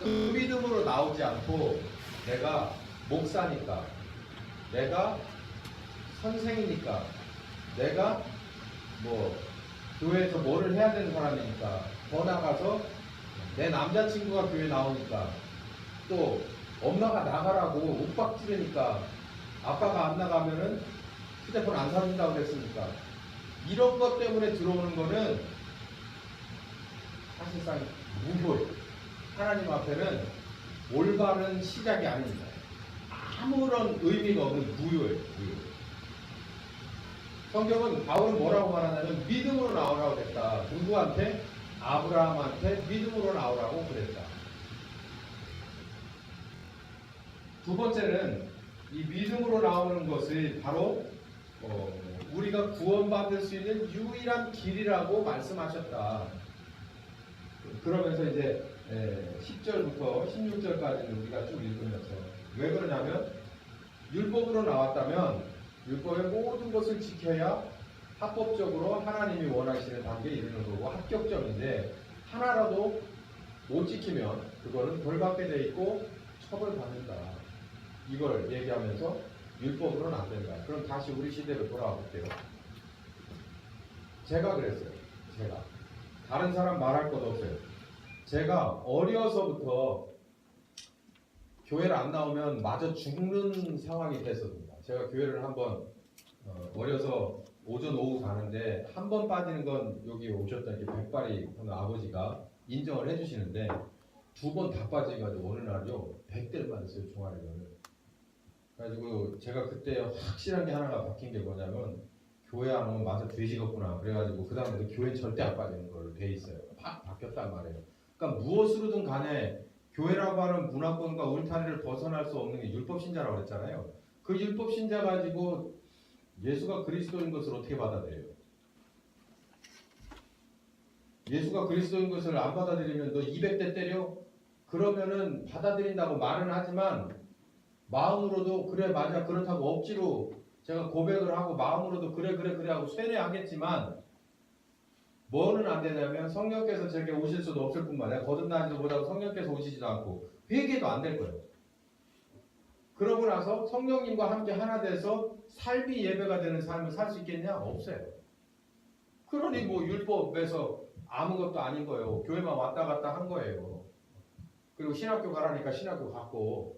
그 믿음으로 나오지 않고 내가 목사니까, 내가 선생이니까, 내가 뭐 교회에서 뭐를 해야 되는 사람이니까, 더 나가서 내 남자친구가 교회 나오니까, 또 엄마가 나가라고 윽박 지르니까 아빠가 안 나가면은 휴대폰 안 사준다고 그랬으니까, 이런 것 때문에 들어오는 거는 사실상 무효예요. 하나님 앞에는 올바른 시작이 아닙니다. 아무런 의미가 없는 무효예요. 무효. 성경은 바울은 뭐라고 말하냐면 믿음으로 나오라고 그랬다. 누구한테? 아브라함한테 믿음으로 나오라고 그랬다. 두 번째는 이 믿음으로 나오는 것이 바로 우리가 구원받을 수 있는 유일한 길이라고 말씀하셨다. 그러면서 이제 10절부터 16절까지는 우리가 쭉 읽으면서, 왜 그러냐면 율법으로 나왔다면 율법의 모든 것을 지켜야 합법적으로 하나님이 원하시는 단계에 이르는 거고 합격점인데, 하나라도 못 지키면 그거는 벌받게 돼 있고 처벌받는다. 이걸 얘기하면서 율법으로는 안 된다. 그럼 다시 우리 시대로 돌아와 볼게요. 제가 그랬어요. 제가 다른 사람 말할 것 없어요. 제가 어려서부터 교회를 안 나오면 마저 죽는 상황이 됐었습니다. 제가 교회를 한번 어려서 오전 오후 가는데 한 번 빠지는 건 여기 오셨던 이렇게 백발이 하는 아버지가 인정을 해주시는데, 두 번 다 빠져가지고 어느 날요 100대를 맞았어요, 종아리를. 그래가지고 제가 그때 확실한 게 하나가 바뀐 게 뭐냐면, 교회 안 오면 맞아 죄지겠구나. 그래가지고 그 다음부터 교회 절대 안 빠지는 걸로 돼 있어요. 팍 바뀌었단 말이에요. 그러니까 무엇으로든 간에 교회라고 하는 문화권과 울타리를 벗어날 수 없는 게 율법 신자라고 그랬잖아요. 그 율법 신자 가지고 예수가 그리스도인 것을 어떻게 받아들여요? 예수가 그리스도인 것을 안 받아들이면 너 200대 때려? 그러면은 받아들인다고 말은 하지만 마음으로도 그래 맞아 그렇다고 억지로 제가 고백을 하고 마음으로도 그래 하고 쇠뇌하겠지만, 뭐는 안 되냐면 성령께서 제게 오실 수도 없을 뿐만 아니라 거듭나지도 못하고 성령께서 오시지도 않고 회개도 안 될 거예요. 그러고 나서 성령님과 함께 하나 돼서 삶이 예배가 되는 삶을 살 수 있겠냐? 없어요. 그러니 뭐 율법에서 아무것도 아닌 거예요. 교회만 왔다 갔다 한 거예요. 그리고 신학교 가라니까 신학교 갔고,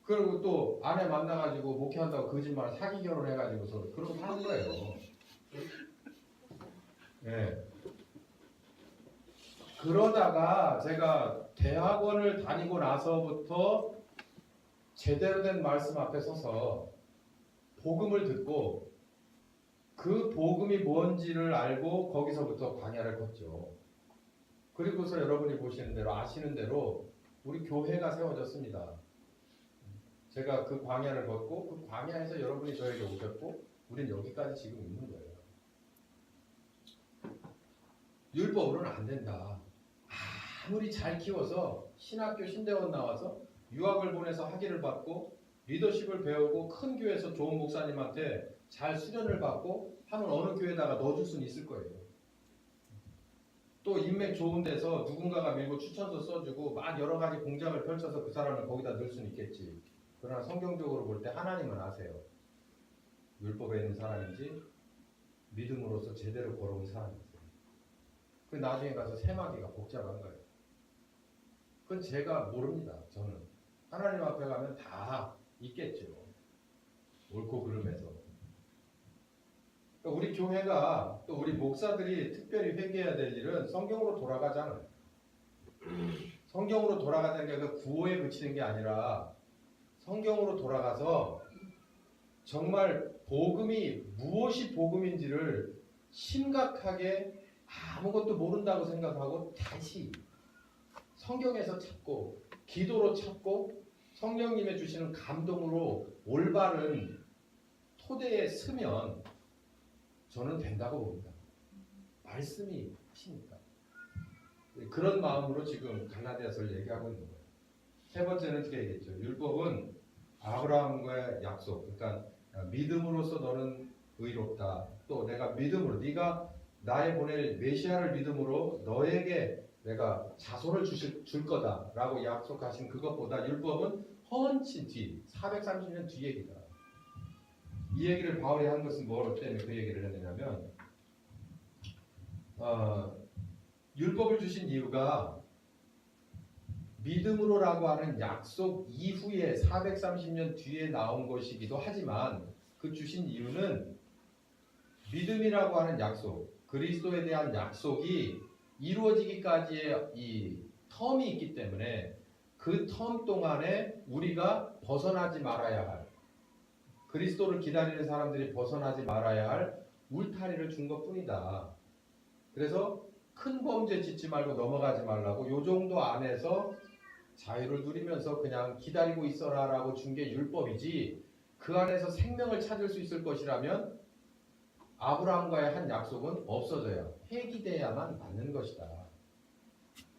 그리고 또 아내 만나가지고 목회한다고 거짓말 사기 결혼해가지고서 그러고 사는 거예요. 네. 그러다가 제가 대학원을 다니고 나서부터 제대로 된 말씀 앞에 서서 복음을 듣고 그 복음이 뭔지를 알고 거기서부터 광야를 걷죠. 그리고서 여러분이 보시는 대로 아시는 대로 우리 교회가 세워졌습니다. 제가 그 광야를 걷고 그 광야에서 여러분이 저에게 오셨고 우린 여기까지 지금 있는 거예요. 율법으로는 안 된다. 아무리 잘 키워서 신학교 신대원 나와서 유학을 보내서 학위를 받고 리더십을 배우고 큰 교회에서 좋은 목사님한테 잘 수련을 받고 하는 어느 교회에다가 넣어줄 수는 있을 거예요. 또 인맥 좋은 데서 누군가가 밀고 추천서 써주고 막 여러 가지 공작을 펼쳐서 그 사람을 거기다 넣을 수는 있겠지. 그러나 성경적으로 볼 때 하나님은 아세요. 율법에 있는 사람인지 믿음으로서 제대로 걸어온 사람이세요. 그 나중에 가서 세마디가 복잡한 거예요. 그건 제가 모릅니다. 저는 하나님 앞에 가면 다 있겠죠. 옳고 그름에서. 그러니까 우리 교회가 또 우리 목사들이 특별히 회개해야 될 일은 성경으로 돌아가잖아요. 성경으로 돌아가자는 게 그 구호에 그치는 게 아니라 성경으로 돌아가서 정말 복음이 무엇이 복음인지를 심각하게 아무것도 모른다고 생각하고 다시 성경에서 찾고 기도로 찾고 성령님의 주시는 감동으로 올바른 토대에 서면 저는 된다고 봅니다. 말씀이 하시니까. 그런 마음으로 지금 갈라디아서를 얘기하고 있는 거예요. 세 번째는 어떻게 얘기했죠? 율법은 아브라함과의 약속, 그러니까 믿음으로써 너는 의롭다. 또 내가 믿음으로 네가 나의 보낼 메시아를 믿음으로 너에게 내가 자손을 줄 거다라고 약속하신 그것보다 율법은 헌친 뒤 430년 뒤 얘기다. 이 얘기를 바울이 한 것은 뭐 때문에 그 얘기를 했느냐면 율법을 주신 이유가 믿음으로라고 하는 약속 이후에 430년 뒤에 나온 것이기도 하지만 그 주신 이유는 믿음이라고 하는 약속, 그리스도에 대한 약속이 이루어지기까지의 이 텀이 있기 때문에 그 텀 동안에 우리가 벗어나지 말아야 할, 그리스도를 기다리는 사람들이 벗어나지 말아야 할 울타리를 준 것뿐이다. 그래서 큰 범죄 짓지 말고 넘어가지 말라고 요 정도 안에서 자유를 누리면서 그냥 기다리고 있어라라고 준 게 율법이지, 그 안에서 생명을 찾을 수 있을 것이라면 아브라함과의 한 약속은 없어져야, 폐기돼야만 맞는 것이다.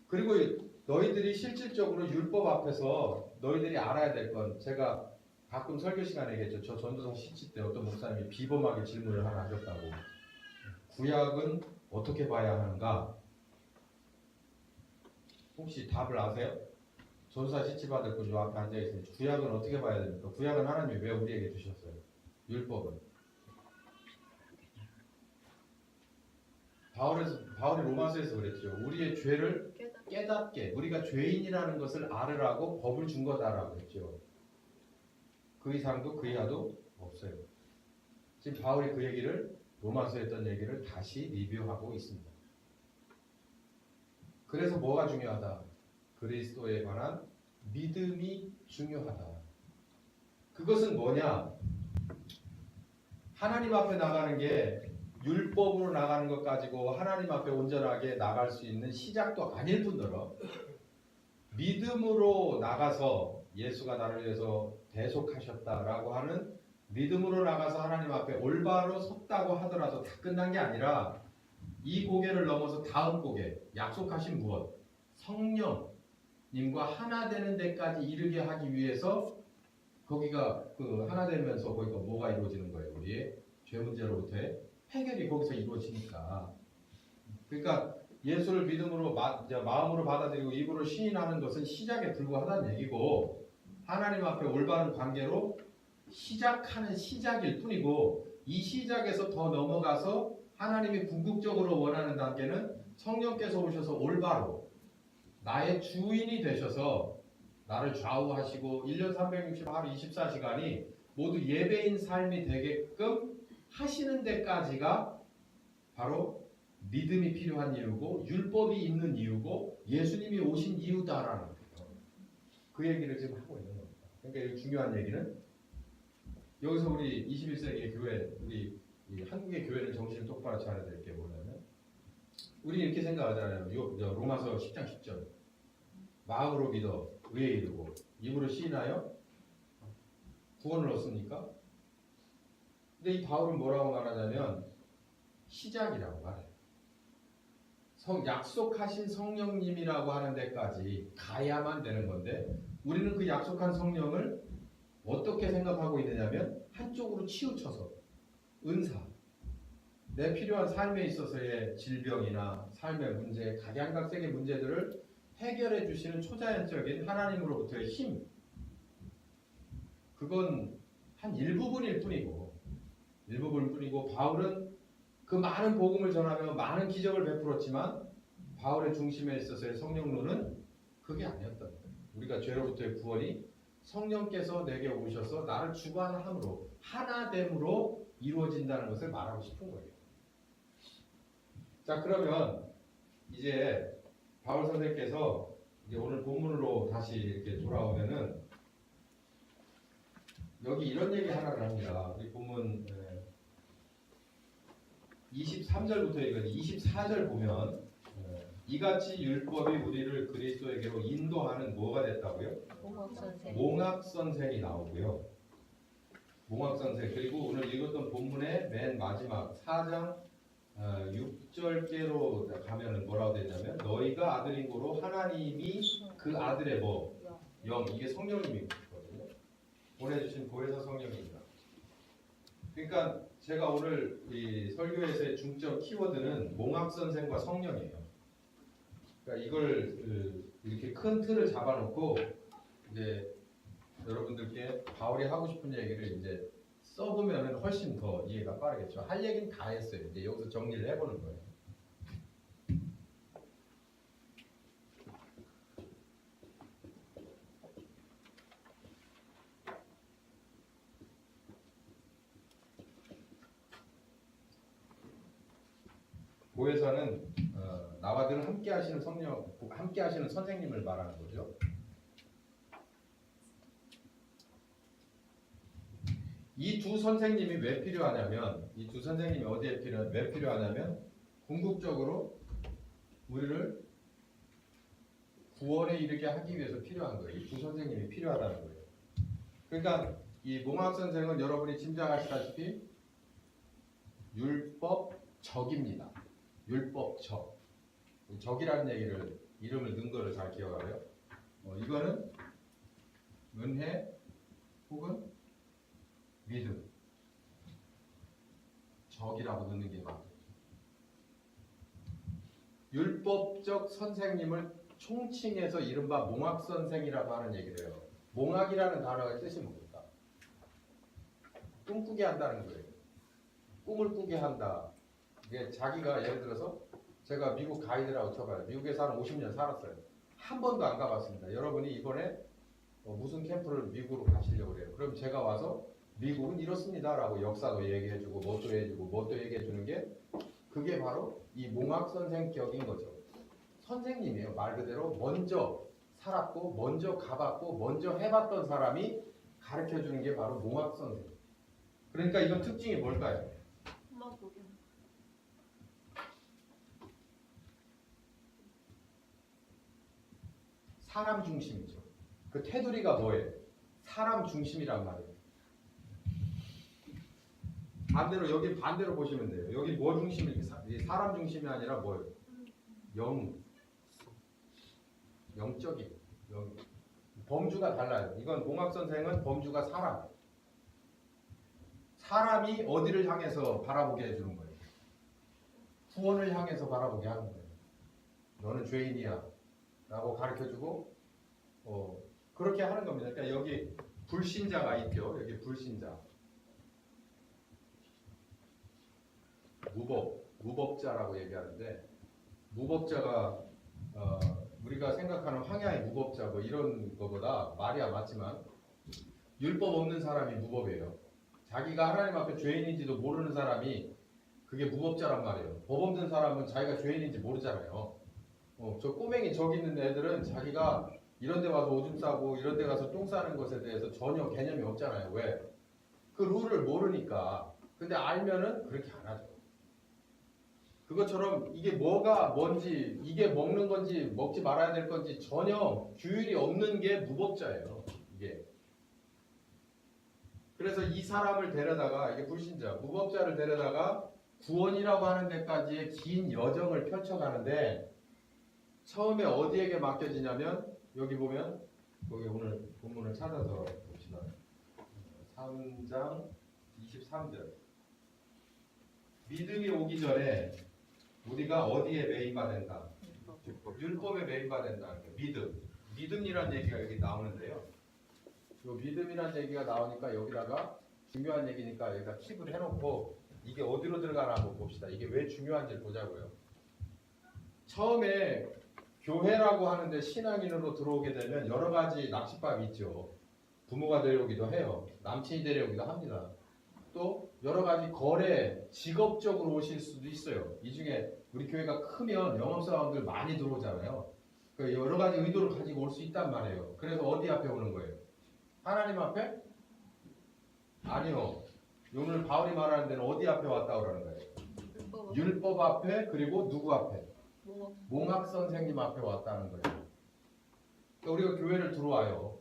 그리고 너희들이 실질적으로 율법 앞에서 너희들이 알아야 될 건, 제가 가끔 설교 시간에 얘기했죠. 저 전도성 시치 때 어떤 목사님이 비범하게 질문을 하나 하셨다고. 구약은 어떻게 봐야 하는가? 혹시 답을 아세요? 전사 시치 받을 분 요 앞에 앉아 있으니 구약은 어떻게 봐야 됩니까? 구약은 하나님이 왜 우리에게 주셨어요? 율법은. 바울이 로마서에서 그랬죠. 우리의 죄를 깨닫게, 우리가 죄인이라는 것을 알으라고 법을 준 거다라고 했죠. 그 이상도 그 이하도 없어요. 지금 바울이 그 얘기를, 로마서에 했던 얘기를 다시 리뷰하고 있습니다. 그래서 뭐가 중요하다? 그리스도에 관한 믿음이 중요하다. 그것은 뭐냐? 하나님 앞에 나가는 게 율법으로 나가는 것 가지고 하나님 앞에 온전하게 나갈 수 있는 시작도 아닐 뿐더러 믿음으로 나가서 예수가 나를 위해서 대속하셨다라고 하는 믿음으로 나가서 하나님 앞에 올바로 섰다고 하더라도 다 끝난 게 아니라 이 고개를 넘어서 다음 고개, 약속하신 무엇? 성령님과 하나 되는 데까지 이르게 하기 위해서 거기가 그 하나 되면서 거기가 뭐가 이루어지는 거예요? 우리의 죄 문제로부터의 해결이 거기서 이루어지니까. 그러니까 예수를 믿음으로 마음으로 받아들이고 입으로 시인하는 것은 시작에 불과하다는 얘기고, 하나님 앞에 올바른 관계로 시작하는 시작일 뿐이고, 이 시작에서 더 넘어가서 하나님이 궁극적으로 원하는 단계는 성령께서 오셔서 올바로 나의 주인이 되셔서 나를 좌우하시고 1년 365하루 24시간이 모두 예배인 삶이 되게끔 하시는 데까지가 바로 믿음이 필요한 이유고 율법이 있는 이유고 예수님이 오신 이유다라는 거예요. 그 얘기를 지금 하고 있는 겁니다. 그러니까 이 중요한 얘기는, 여기서 우리 21세기의 교회, 우리 이 한국의 교회는 정신을 똑바로 차려야 될 게 뭐냐면, 우리 이렇게 생각하잖아요. 로마서 10장 10절 마음으로 믿어 의에 이르고 입으로 시인하여 구원을 얻습니까? 근데 이 바울은 뭐라고 말하냐면 시작이라고 말해요. 약속하신 성령님이라고 하는 데까지 가야만 되는 건데, 우리는 그 약속한 성령을 어떻게 생각하고 있느냐면 한쪽으로 치우쳐서 은사, 내 필요한 삶에 있어서의 질병이나 삶의 문제, 각양각색의 문제들을 해결해 주시는 초자연적인 하나님으로부터의 힘, 그건 한 일부분일 뿐이고 바울은 그 많은 복음을 전하며 많은 기적을 베풀었지만 바울의 중심에 있어서의 성령론은 그게 아니었던 거예요. 우리가 죄로부터의 구원이 성령께서 내게 오셔서 나를 주관함으로, 하나됨으로 이루어진다는 것을 말하고 싶은 거예요. 자, 그러면 이제 바울 선생께서 이제 오늘 본문으로 다시 이렇게 돌아오면은 여기 이런 얘기 하나를 합니다. 우리 본문 23절부터 이거지. 24절 보면 이같이 율법이 우리를 그리스도에게로 인도하는 뭐가 됐다고요? 몽학선생이 나오고요. 몽학선생. 그리고 오늘 읽었던 본문의 맨 마지막 4장 6절께로 가면은 뭐라고 되냐면, 너희가 아들인 고로 하나님이 그 아들의 영, 이게 성령님이거든요. 보내주신 보혜사 성령입니다. 그러니까 제가 오늘 이 설교에서의 중점 키워드는 몽학선생과 성령이에요. 그러니까 이걸 이렇게 큰 틀을 잡아놓고 이제 여러분들께 바울이 하고 싶은 얘기를 이제 써보면은 훨씬 더 이해가 빠르겠죠. 할 얘기는 다 했어요. 이제 여기서 정리를 해보는 거예요. 보혜사는 나와 늘 함께 하시는 성령, 함께 하시는 선생님을 말하는 거죠. 이 두 선생님이 왜 필요하냐면, 이 두 선생님이 어디에 왜 필요하냐면, 궁극적으로 우리를 구원에 이르게 하기 위해서 필요한 거예요. 이 두 선생님이 필요하다는 거예요. 그러니까 이 몽학 선생은 여러분이 짐작하시다시피 율법적입니다. 율법적. 적이라는 얘기를 이름을 넣은 거를 잘 기억하고요. 이거는 은혜 혹은 믿음. 적이라고 넣는 게 맞겠죠. 율법적 선생님을 총칭해서 이른바 몽학 선생이라고 하는 얘기를 해요. 몽학이라는 단어의 뜻이 뭡니까? 꿈꾸게 한다는 거예요. 꿈을 꾸게 한다. 이게 자기가 예를 들어서 제가 미국 가이드라고 쳐봐요. 미국에서 한 50년 살았어요. 한 번도 안 가봤습니다. 여러분이 이번에 무슨 캠프를 미국으로 가시려고 그래요. 그럼 제가 와서 미국은 이렇습니다 라고 역사도 얘기해주고 뭣도 해주고 뭣도 얘기해주는 게 그게 바로 이 몽학 선생 격인 거죠. 선생님이에요. 말 그대로 먼저 살았고 먼저 가봤고 먼저 해봤던 사람이 가르쳐주는 게 바로 몽학 선생. 그러니까 이건 특징이 뭘까요? 사람 중심이죠. 그 테두리가 뭐예요? 사람 중심이란 말이에요. 반대로 여기 반대로 보시면 돼요. 여기 뭐 중심이 사람 중심이 아니라 뭐예요? 영적인 범주가 달라요. 이건 몽학 선생은 범주가 사람이 어디를 향해서 바라보게 해주는 거예요? 구원을 향해서 바라보게 하는 거예요. 너는 죄인이야 라고 가르쳐주고 그렇게 하는 겁니다. 그러니까 여기 불신자가 있죠. 여기 불신자 무법자라고 얘기하는데 무법자가 우리가 생각하는 황야의 무법자 뭐 이런 거보다 말이야 맞지만 율법 없는 사람이 무법이에요. 자기가 하나님 앞에 죄인인지도 모르는 사람이 그게 무법자란 말이에요. 법 없는 사람은 자기가 죄인인지 모르잖아요. 저 꼬맹이 저기 있는 애들은 자기가 이런 데 와서 오줌 싸고 이런 데 가서 똥 싸는 것에 대해서 전혀 개념이 없잖아요. 왜? 그 룰을 모르니까. 근데 알면은 그렇게 안 하죠. 그것처럼 이게 뭐가 뭔지, 이게 먹는 건지 먹지 말아야 될 건지 전혀 규율이 없는 게 무법자예요. 이게. 그래서 이 사람을 데려다가 이게 불신자, 무법자를 데려다가 구원이라고 하는 데까지의 긴 여정을 펼쳐가는데 처음에 어디에게 맡겨지냐면 여기 보면 여기 오늘 본문을 찾아서 봅시다. 3장 23절 믿음이 오기 전에 우리가 어디에 매인가 된다? 율법에 매인가 된다. 믿음이란 얘기가 여기 나오는데요. 요 믿음이란 얘기가 나오니까 여기다가 중요한 얘기니까 여기다 킵을 해놓고 이게 어디로 들어가나 한번 봅시다. 이게 왜 중요한지 보자고요. 처음에 교회라고 하는데 신앙인으로 들어오게 되면 여러 가지 납치법이 있죠. 부모가 데려오기도 해요. 남친이 데려오기도 합니다. 또 여러 가지 거래, 직업적으로 오실 수도 있어요. 이 중에 우리 교회가 크면 영업사원들 많이 들어오잖아요. 여러 가지 의도를 가지고 올 수 있단 말이에요. 그래서 어디 앞에 오는 거예요? 하나님 앞에? 아니요. 오늘 바울이 말하는 데는 어디 앞에 왔다 그러는 거예요? 율법 앞에 그리고 누구 앞에? 몽학 선생님 앞에 왔다는 거예요. 그러니까 우리가 교회를 들어와요.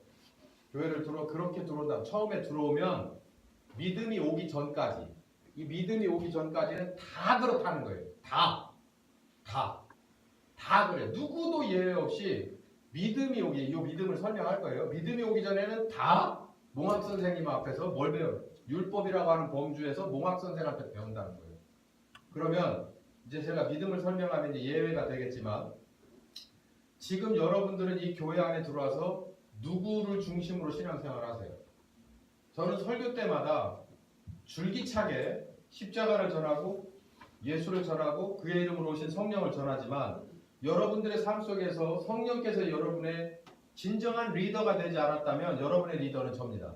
그렇게 들어온다. 처음에 들어오면 믿음이 오기 전까지 이 믿음이 오기 전까지는 다 그렇다는 거예요. 다 그래. 누구도 예외 없이 믿음이 오기, 이 믿음을 설명할 거예요. 믿음이 오기 전에는 다 몽학 선생님 앞에서 뭘 배워요? 율법이라고 하는 범주에서 몽학 선생한테 배운다는 거예요. 그러면 이제 제가 믿음을 설명하면 이제 예외가 되겠지만 지금 여러분들은 이 교회 안에 들어와서 누구를 중심으로 신앙생활을 하세요? 저는 설교 때마다 줄기차게 십자가를 전하고 예수를 전하고 그의 이름으로 오신 성령을 전하지만 여러분들의 삶 속에서 성령께서 여러분의 진정한 리더가 되지 않았다면 여러분의 리더는 접니다.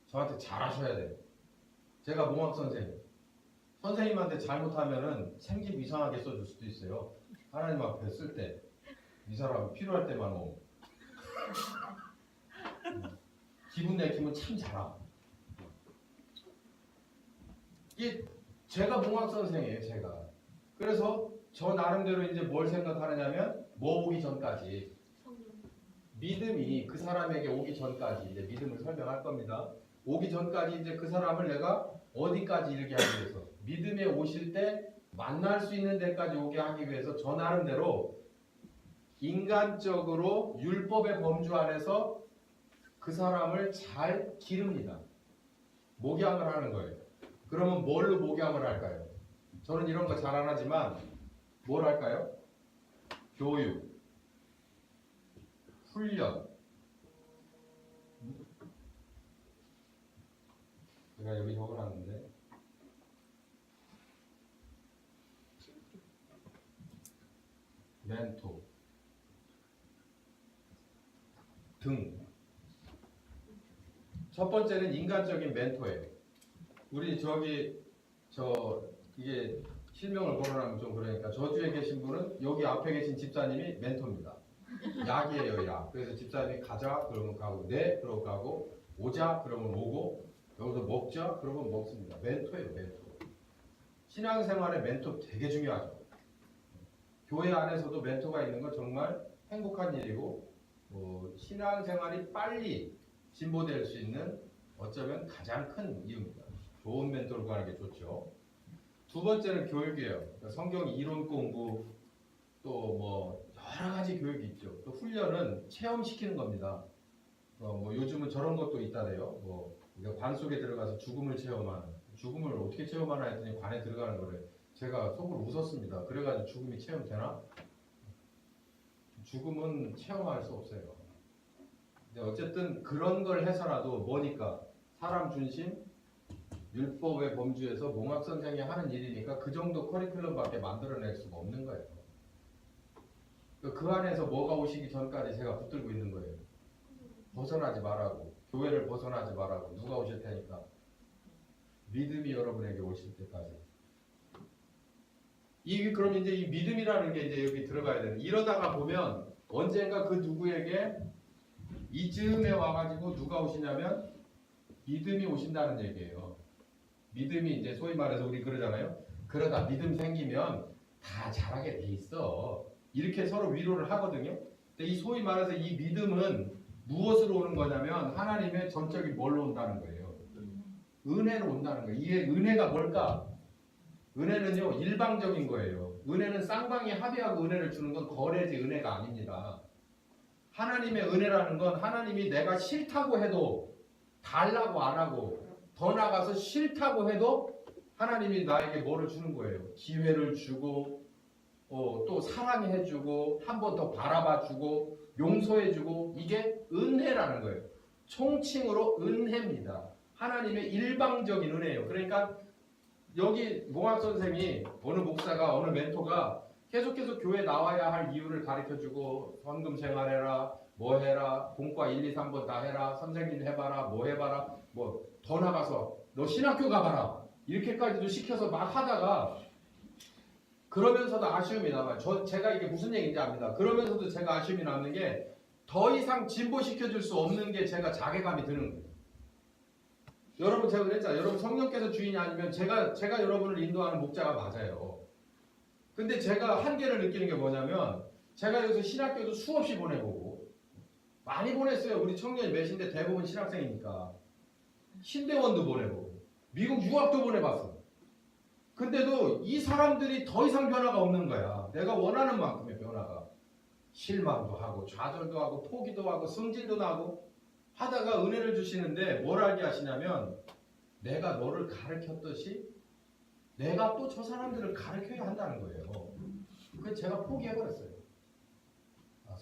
저한테 잘하셔야 돼요. 제가 몽학 선생님한테 잘못하면은 생집 이상하게 써줄 수도 있어요. 하나님 앞에 쓸 때 이 사람 필요할 때만 오고 기분 내키면 참 잘하. 이게 제가 몽학 선생이에요. 제가. 그래서 저 나름대로 이제 뭘 생각하느냐면 뭐 오기 전까지 믿음이 그 사람에게 오기 전까지 이제 믿음을 설명할 겁니다. 오기 전까지 이제 그 사람을 내가 어디까지 이르게 하기 위해서 믿음에 오실 때 만날 수 있는 데까지 오게 하기 위해서 저 나름대로 인간적으로 율법의 범주 안에서 그 사람을 잘 기릅니다. 목양을 하는 거예요. 그러면 뭘로 목양을 할까요? 저는 이런 거 잘 안 하지만 뭘 할까요? 교육, 훈련. 제가 여기 적어놨는데 멘토 등. 첫 번째는 인간적인 멘토예요. 우리 이게 실명을 거론하면 좀 그러니까 저주에 계신 분은 여기 앞에 계신 집사님이 멘토입니다. 약이에요, 약. 그래서 집사님이 가자 그러면 가고, 네 그러고 가고, 오자 그러면 오고, 여기서 먹자 그러면 먹습니다. 멘토예요, 멘토. 신앙생활에 멘토 되게 중요하죠. 교회 안에서도 멘토가 있는 건 정말 행복한 일이고 신앙생활이 빨리 진보될 수 있는 어쩌면 가장 큰 이유입니다. 좋은 멘토를 구하는 게 좋죠. 두 번째는 교육이에요. 그러니까 성경 이론 공부 또 뭐 여러 가지 교육이 있죠. 또 훈련은 체험시키는 겁니다. 요즘은 저런 것도 있다래요. 관 속에 들어가서 죽음을 체험하는. 죽음을 어떻게 체험하나 했더니 관에 들어가는 거래. 제가 속으로 웃었습니다. 그래가지고 죽음이 체험되나? 죽음은 체험할 수 없어요. 근데 어쨌든 그런 걸 해서라도 뭐니까 사람 중심 율법의 범주에서 몽학 선생이 하는 일이니까 그 정도 커리큘럼밖에 만들어낼 수가 없는 거예요. 그 안에서 뭐가 오시기 전까지 제가 붙들고 있는 거예요. 벗어나지 말라고. 교회를 벗어나지 말라고. 누가 오실 테니까. 믿음이 여러분에게 오실 때까지. 그럼 이제 이 믿음이라는 게 이제 여기 들어가야 되는. 이러다가 보면 언젠가 그 누구에게 이즈음에 와가지고 누가 오시냐면 믿음이 오신다는 얘기예요. 믿음이 이제 소위 말해서 우리 그러잖아요. 그러다 믿음 생기면 다 잘하게 돼 있어. 이렇게 서로 위로를 하거든요. 근데 이 소위 말해서 이 믿음은 무엇으로 오는 거냐면 하나님의 전적인 뭘로 온다는 거예요. 은혜로 온다는 거예요. 이게 은혜가 뭘까? 은혜는요 일방적인 거예요. 은혜는 쌍방이 합의하고 은혜를 주는 건 거래지 은혜가 아닙니다. 하나님의 은혜라는 건 하나님이 내가 싫다고 해도 달라고 안 하고 더 나아가서 싫다고 해도 하나님이 나에게 뭐를 주는 거예요. 기회를 주고 또 사랑해주고 한 번 더 바라봐주고 용서해주고 이게 은혜라는 거예요. 총칭으로 은혜입니다. 하나님의 일방적인 은혜예요. 그러니까 여기 몽학 선생이 어느 목사가 어느 멘토가 계속해서 교회 나와야 할 이유를 가르쳐주고 헌금 생활해라 뭐 해라 공과 1, 2, 3번 다 해라 선생님 해봐라 뭐 해봐라 뭐 더 나가서 너 신학교 가봐라 이렇게까지도 시켜서 막 하다가 그러면서도 아쉬움이 남아요. 제가 이게 무슨 얘기인지 압니다. 그러면서도 제가 아쉬움이 남는 게 더 이상 진보시켜줄 수 없는 게 제가 자괴감이 드는 거예요. 여러분 제가 그랬잖아요. 여러분 성령께서 주인이 아니면 제가 여러분을 인도하는 목자가 맞아요. 근데 제가 한계를 느끼는 게 뭐냐면 제가 여기서 신학교도 수없이 보내보고 많이 보냈어요. 우리 청년이 몇인데 대부분 신학생이니까 신대원도 보내보고 미국 유학도 보내봤어. 근데도 이 사람들이 더 이상 변화가 없는 거야. 내가 원하는 만큼의 변화가. 실망도 하고 좌절도 하고 포기도 하고 성질도 나고 하다가 은혜를 주시는데 뭘 알게 하시냐면 내가 너를 가르쳤듯이 내가 또 저 사람들을 가르쳐야 한다는 거예요. 그래서 제가 포기해버렸어요.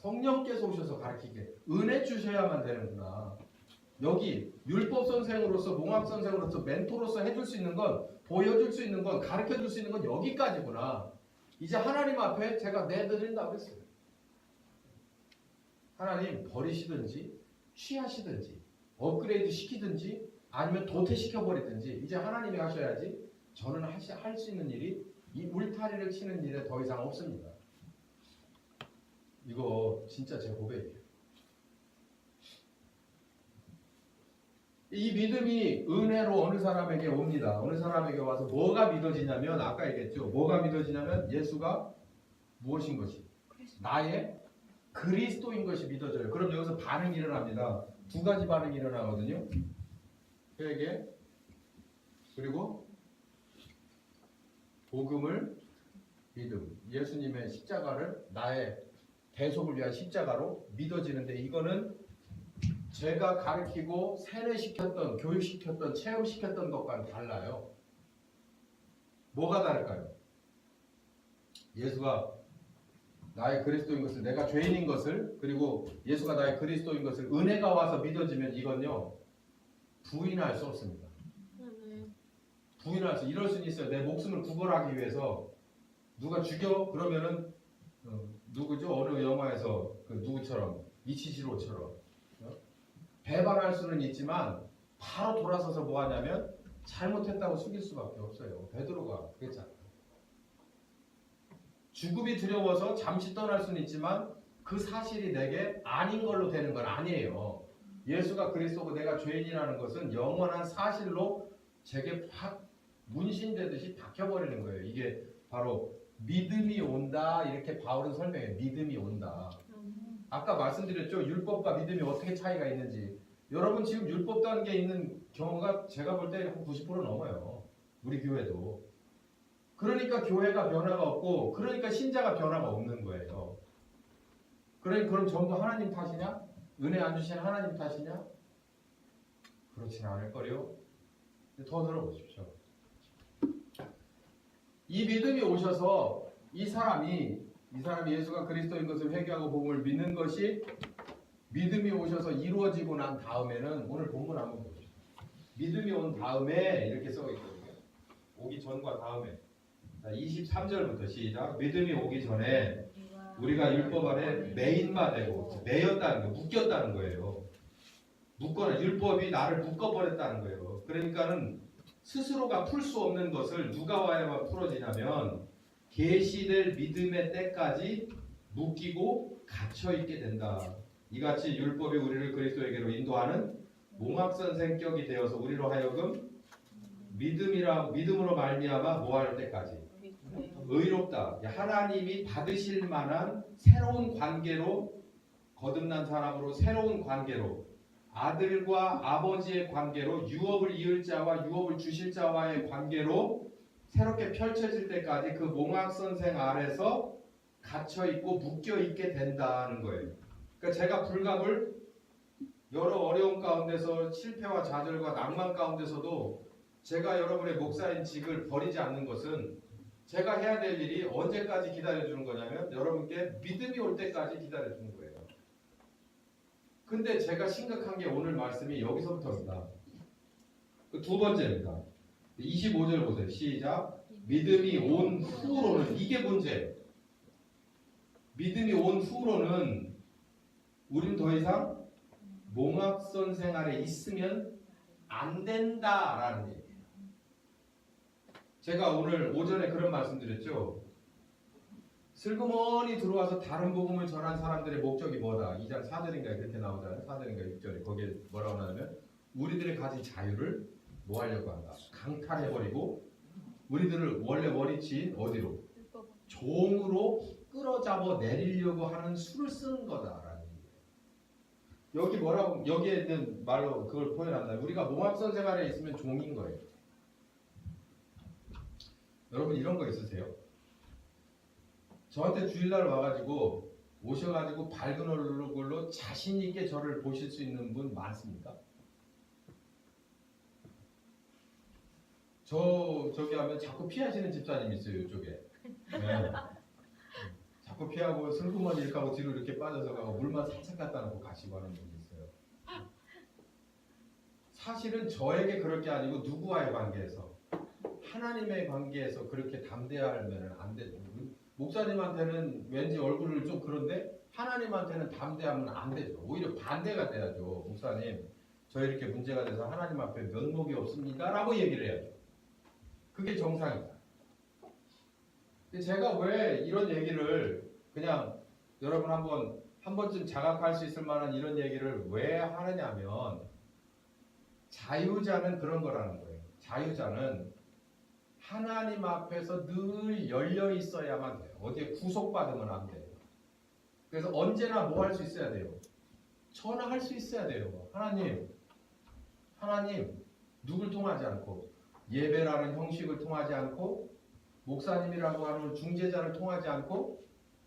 성령께서 오셔서 가르치게 은혜 주셔야만 되는구나. 여기 율법 선생으로서 몽학 선생으로서 멘토로서 해줄 수 있는 건 보여줄 수 있는 건 가르쳐줄 수 있는 건 여기까지구나. 이제 하나님 앞에 제가 내드린다고 했어요. 하나님 버리시든지 취하시든지 업그레이드 시키든지 아니면 도태시켜버리든지 이제 하나님이 하셔야지 저는 할 수 있는 일이 이 울타리를 치는 일에 더 이상 없습니다. 이거 진짜 제 고백이에요. 이 믿음이 은혜로 어느 사람에게 옵니다. 어느 사람에게 와서 뭐가 믿어지냐면 아까 얘기했죠. 뭐가 믿어지냐면 예수가 무엇인 것이 나의 그리스도인 것이 믿어져요. 그럼 여기서 반응이 일어납니다. 두 가지 반응이 일어나거든요. 회개 그리고 복음을 믿음. 예수님의 십자가를 나의 대속을 위한 십자가로 믿어지는데 이거는 제가 가르치고 세뇌시켰던 교육시켰던 체험시켰던 것과는 달라요. 뭐가 다를까요? 예수가 나의 그리스도인 것을 내가 죄인인 것을 그리고 예수가 나의 그리스도인 것을 은혜가 와서 믿어지면 이건요 부인할 수 없습니다. 부인할 수 이럴 수는 있어요. 내 목숨을 구걸하기 위해서 누가 죽여 그러면은 누구죠? 어느 영화에서 그 누구처럼 이치시로처럼 배반할 수는 있지만 바로 돌아서서 뭐 하냐면 잘못했다고 숙일 수밖에 없어요. 베드로가 그랬잖아요. 죽음이 두려워서 잠시 떠날 수는 있지만 그 사실이 내게 아닌 걸로 되는 건 아니에요. 예수가 그리스도고 내가 죄인이라는 것은 영원한 사실로 제게 확 문신되듯이 박혀버리는 거예요. 이게 바로 믿음이 온다 이렇게 바울은 설명해요. 믿음이 온다. 아까 말씀드렸죠. 율법과 믿음이 어떻게 차이가 있는지. 여러분 지금 율법 단계에 있는 경우가 제가 볼 때 한 90% 넘어요. 우리 교회도. 그러니까 교회가 변화가 없고 그러니까 신자가 변화가 없는 거예요. 그럼 전부 하나님 탓이냐? 은혜 안 주신 하나님 탓이냐? 그렇진 않을 거요. 더 들어보십시오. 이 믿음이 오셔서 이 사람이 예수가 그리스도인 것을 회개하고 복음을 믿는 것이 믿음이 오셔서 이루어지고 난 다음에는 오늘 본문 한번 보십시오. 믿음이 온 다음에 이렇게 써 있거든요. 오기 전과 다음에. 자, 23절부터 시작. 믿음이 오기 전에 우리가 율법 안에 매인바 되고 매였다는 거, 묶였다는 거예요. 율법이 나를 묶어버렸다는 거예요. 그러니까는 스스로가 풀 수 없는 것을 누가 와야만 풀어지냐면 계시될 믿음의 때까지 묶이고 갇혀 있게 된다. 이같이 율법이 우리를 그리스도에게로 인도하는 몽학선 성격이 되어서 우리로 하여금 믿음으로 말미암아 뭐할 때까지 의롭다. 하나님이 받으실 만한 새로운 관계로 거듭난 사람으로 새로운 관계로 아들과 아버지의 관계로 유업을 이을 자와 유업을 주실 자와의 관계로 새롭게 펼쳐질 때까지 그 몽학선생 아래서 갇혀있고 묶여있게 된다는 거예요. 그러니까 제가 불갑을 여러 어려움 가운데서 실패와 좌절과 낭만 가운데서도 제가 여러분의 목사인 직을 버리지 않는 것은 제가 해야 될 일이 언제까지 기다려주는 거냐면 여러분께 믿음이 올 때까지 기다려주는 거예요. 근데 제가 심각한 게 오늘 말씀이 여기서부터입니다. 두 번째입니다. 25절 보세요. 시작. 믿음이 온 후로는 이게 문제예요. 믿음이 온 후로는 우린 더 이상 몽학선 생활에 있으면 안 된다라는 얘기예요. 제가 오늘 오전에 그런 말씀 드렸죠. 슬그머니 들어와서 다른 복음을 전한 사람들의 목적이 뭐다. 2장 4절인가 그렇게 나오잖아요. 4절인가 6절에 거기에 뭐라고 하냐면 우리들의 가진 자유를 뭐 하려고 한다. 강탈해버리고 우리들을 원래 원위치인 어디로? 종으로 끌어잡아 내리려고 하는 수를 쓰는 거다라는 얘기예요. 여기 뭐라고 여기에 있는 말로 그걸 표현한다. 우리가 몽학선 생활에 있으면 종인 거예요. 여러분 이런 거 있으세요? 저한테 주일날 와가지고 오셔가지고 밝은 얼굴로 자신 있게 저를 보실 수 있는 분 많습니까? 저기 하면 자꾸 피하시는 집사님 있어요. 이쪽에. 네. 자꾸 자꾸 피하고 슬그머니 이렇게 하고 뒤로 이렇게 빠져서 가고 물만 살짝 갖다 놓고 가시고 하는 분이 있어요. 사실은 저에게 그럴 게 아니고 누구와의 관계에서 하나님의 관계에서 그렇게 담대하면 안 되죠. 목사님한테는 왠지 얼굴을 좀 그런데 하나님한테는 담대하면 안 되죠. 오히려 반대가 돼야죠. 목사님 저 이렇게 문제가 돼서 하나님 앞에 면목이 없습니다 라고 얘기를 해야죠. 그게 정상이다. 근데 제가 왜 이런 얘기를 그냥 여러분 한 번쯤 자각할 수 있을 만한 이런 얘기를 왜 하느냐면 자유자는 그런 거라는 거예요. 자유자는 하나님 앞에서 늘 열려 있어야만 돼요. 어디에 구속받으면 안 돼요. 그래서 언제나 뭐 할 수 있어야 돼요? 전화할 수 있어야 돼요. 하나님 누굴 통하지 않고 예배라는 형식을 통하지 않고 목사님이라고 하는 중재자를 통하지 않고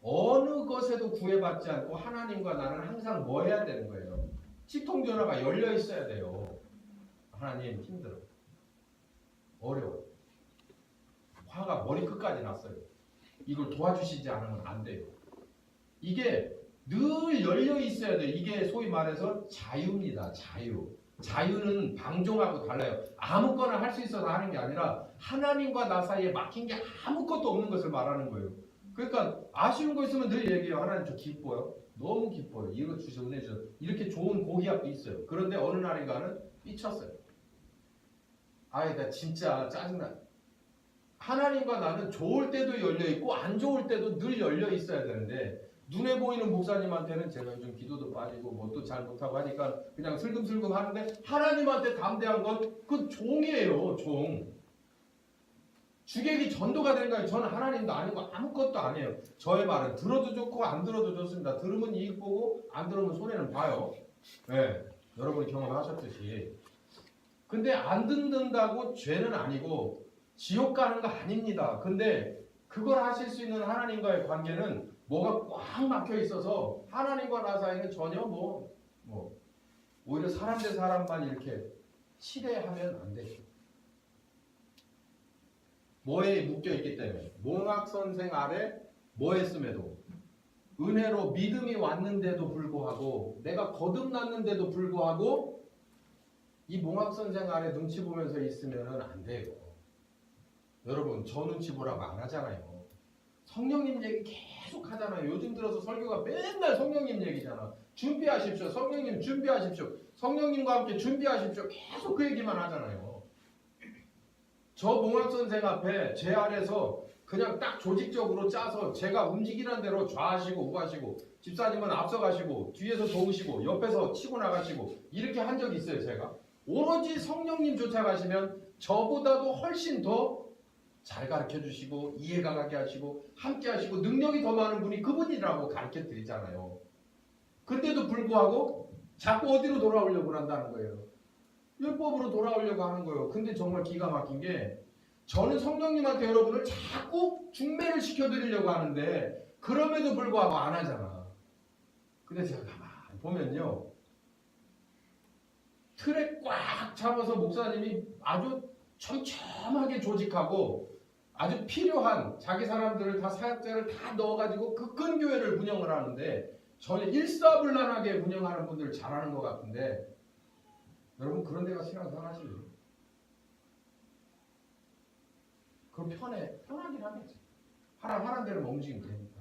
어느 것에도 구애받지 않고 하나님과 나는 항상 뭐 해야 되는 거예요? 치통전화가 열려 있어야 돼요. 하나님 힘들어. 어려워. 화가 머리끝까지 났어요. 이걸 도와주시지 않으면 안 돼요. 이게 늘 열려 있어야 돼요. 이게 소위 말해서 자유입니다. 자유는 방종하고 달라요. 아무거나 할 수 있어서 하는 게 아니라 하나님과 나 사이에 막힌 게 아무것도 없는 것을 말하는 거예요. 그러니까 아쉬운 거 있으면 늘 얘기해요. 하나님 저 기뻐요. 너무 기뻐요. 이거 주셔 은혜 주셔. 이렇게 좋은 고기압도 있어요. 그런데 어느 날인가는 삐쳤어요. 아이 나 진짜 짜증나. 하나님과 나는 좋을 때도 열려 있고 안 좋을 때도 늘 열려 있어야 되는데 눈에 보이는 목사님한테는 제가 요즘 기도도 빠지고 뭣도 잘 못하고 하니까 그냥 슬금슬금 하는데 하나님한테 담대한 건 그 종이에요. 종. 주객이 전도가 되는 거예요. 저는 하나님도 아니고 아무것도 아니에요. 저의 말은 들어도 좋고 안 들어도 좋습니다. 들으면 이익 보고 안 들으면 손해는 봐요. 네, 여러분이 경험하셨듯이. 근데 안 듣는다고 죄는 아니고 지옥 가는 거 아닙니다. 근데 그걸 하실 수 있는 하나님과의 관계는 뭐가 꽉 막혀 있어서 하나님과 나 사이는 전혀 오히려 사람 대 사람만 이렇게 치대하면 안 되죠. 뭐에 묶여있기 때문에 몽학선생 아래 뭐 했음에도 은혜로 믿음이 왔는데도 불구하고 내가 거듭났는데도 불구하고 이 몽학선생 아래 눈치 보면서 있으면 안 돼요. 여러분 저 눈치 보라고 안 하잖아요. 성령님 얘기 계속 하잖아요. 요즘 들어서 설교가 맨날 성령님 얘기잖아. 준비하십시오. 성령님 준비하십시오. 성령님과 함께 준비하십시오. 계속 그 얘기만 하잖아요. 저 몽학선생 앞에 제 아래서 그냥 딱 조직적으로 짜서 제가 움직이는 대로 좌하시고 우하시고 집사님은 앞서가시고 뒤에서 도우시고 옆에서 치고 나가시고 이렇게 한 적이 있어요. 제가 오로지 성령님 쫓아가시면 저보다도 훨씬 더 잘 가르쳐 주시고 이해가 가게 하시고 함께 하시고 능력이 더 많은 분이 그분이라고 가르쳐 드리잖아요. 근데도 불구하고 자꾸 어디로 돌아오려고 한다는 거예요. 율법으로 돌아오려고 하는 거예요. 근데 정말 기가 막힌 게 저는 성령님한테 여러분을 자꾸 중매를 시켜드리려고 하는데 그럼에도 불구하고 안 하잖아. 근데 제가 가만히 보면요. 틀에 꽉 잡아서 목사님이 아주 촘촘하게 조직하고 아주 필요한 자기 사람들을 다 사역자를 다 넣어가지고 그 큰 교회를 운영을 하는데 전혀 일사불란하게 운영하는 분들 잘하는 것 같은데 여러분 그런 데가 신앙생활 하실래요? 그럼 편하긴 하겠지. 하라는 대로 움직이면 되니까.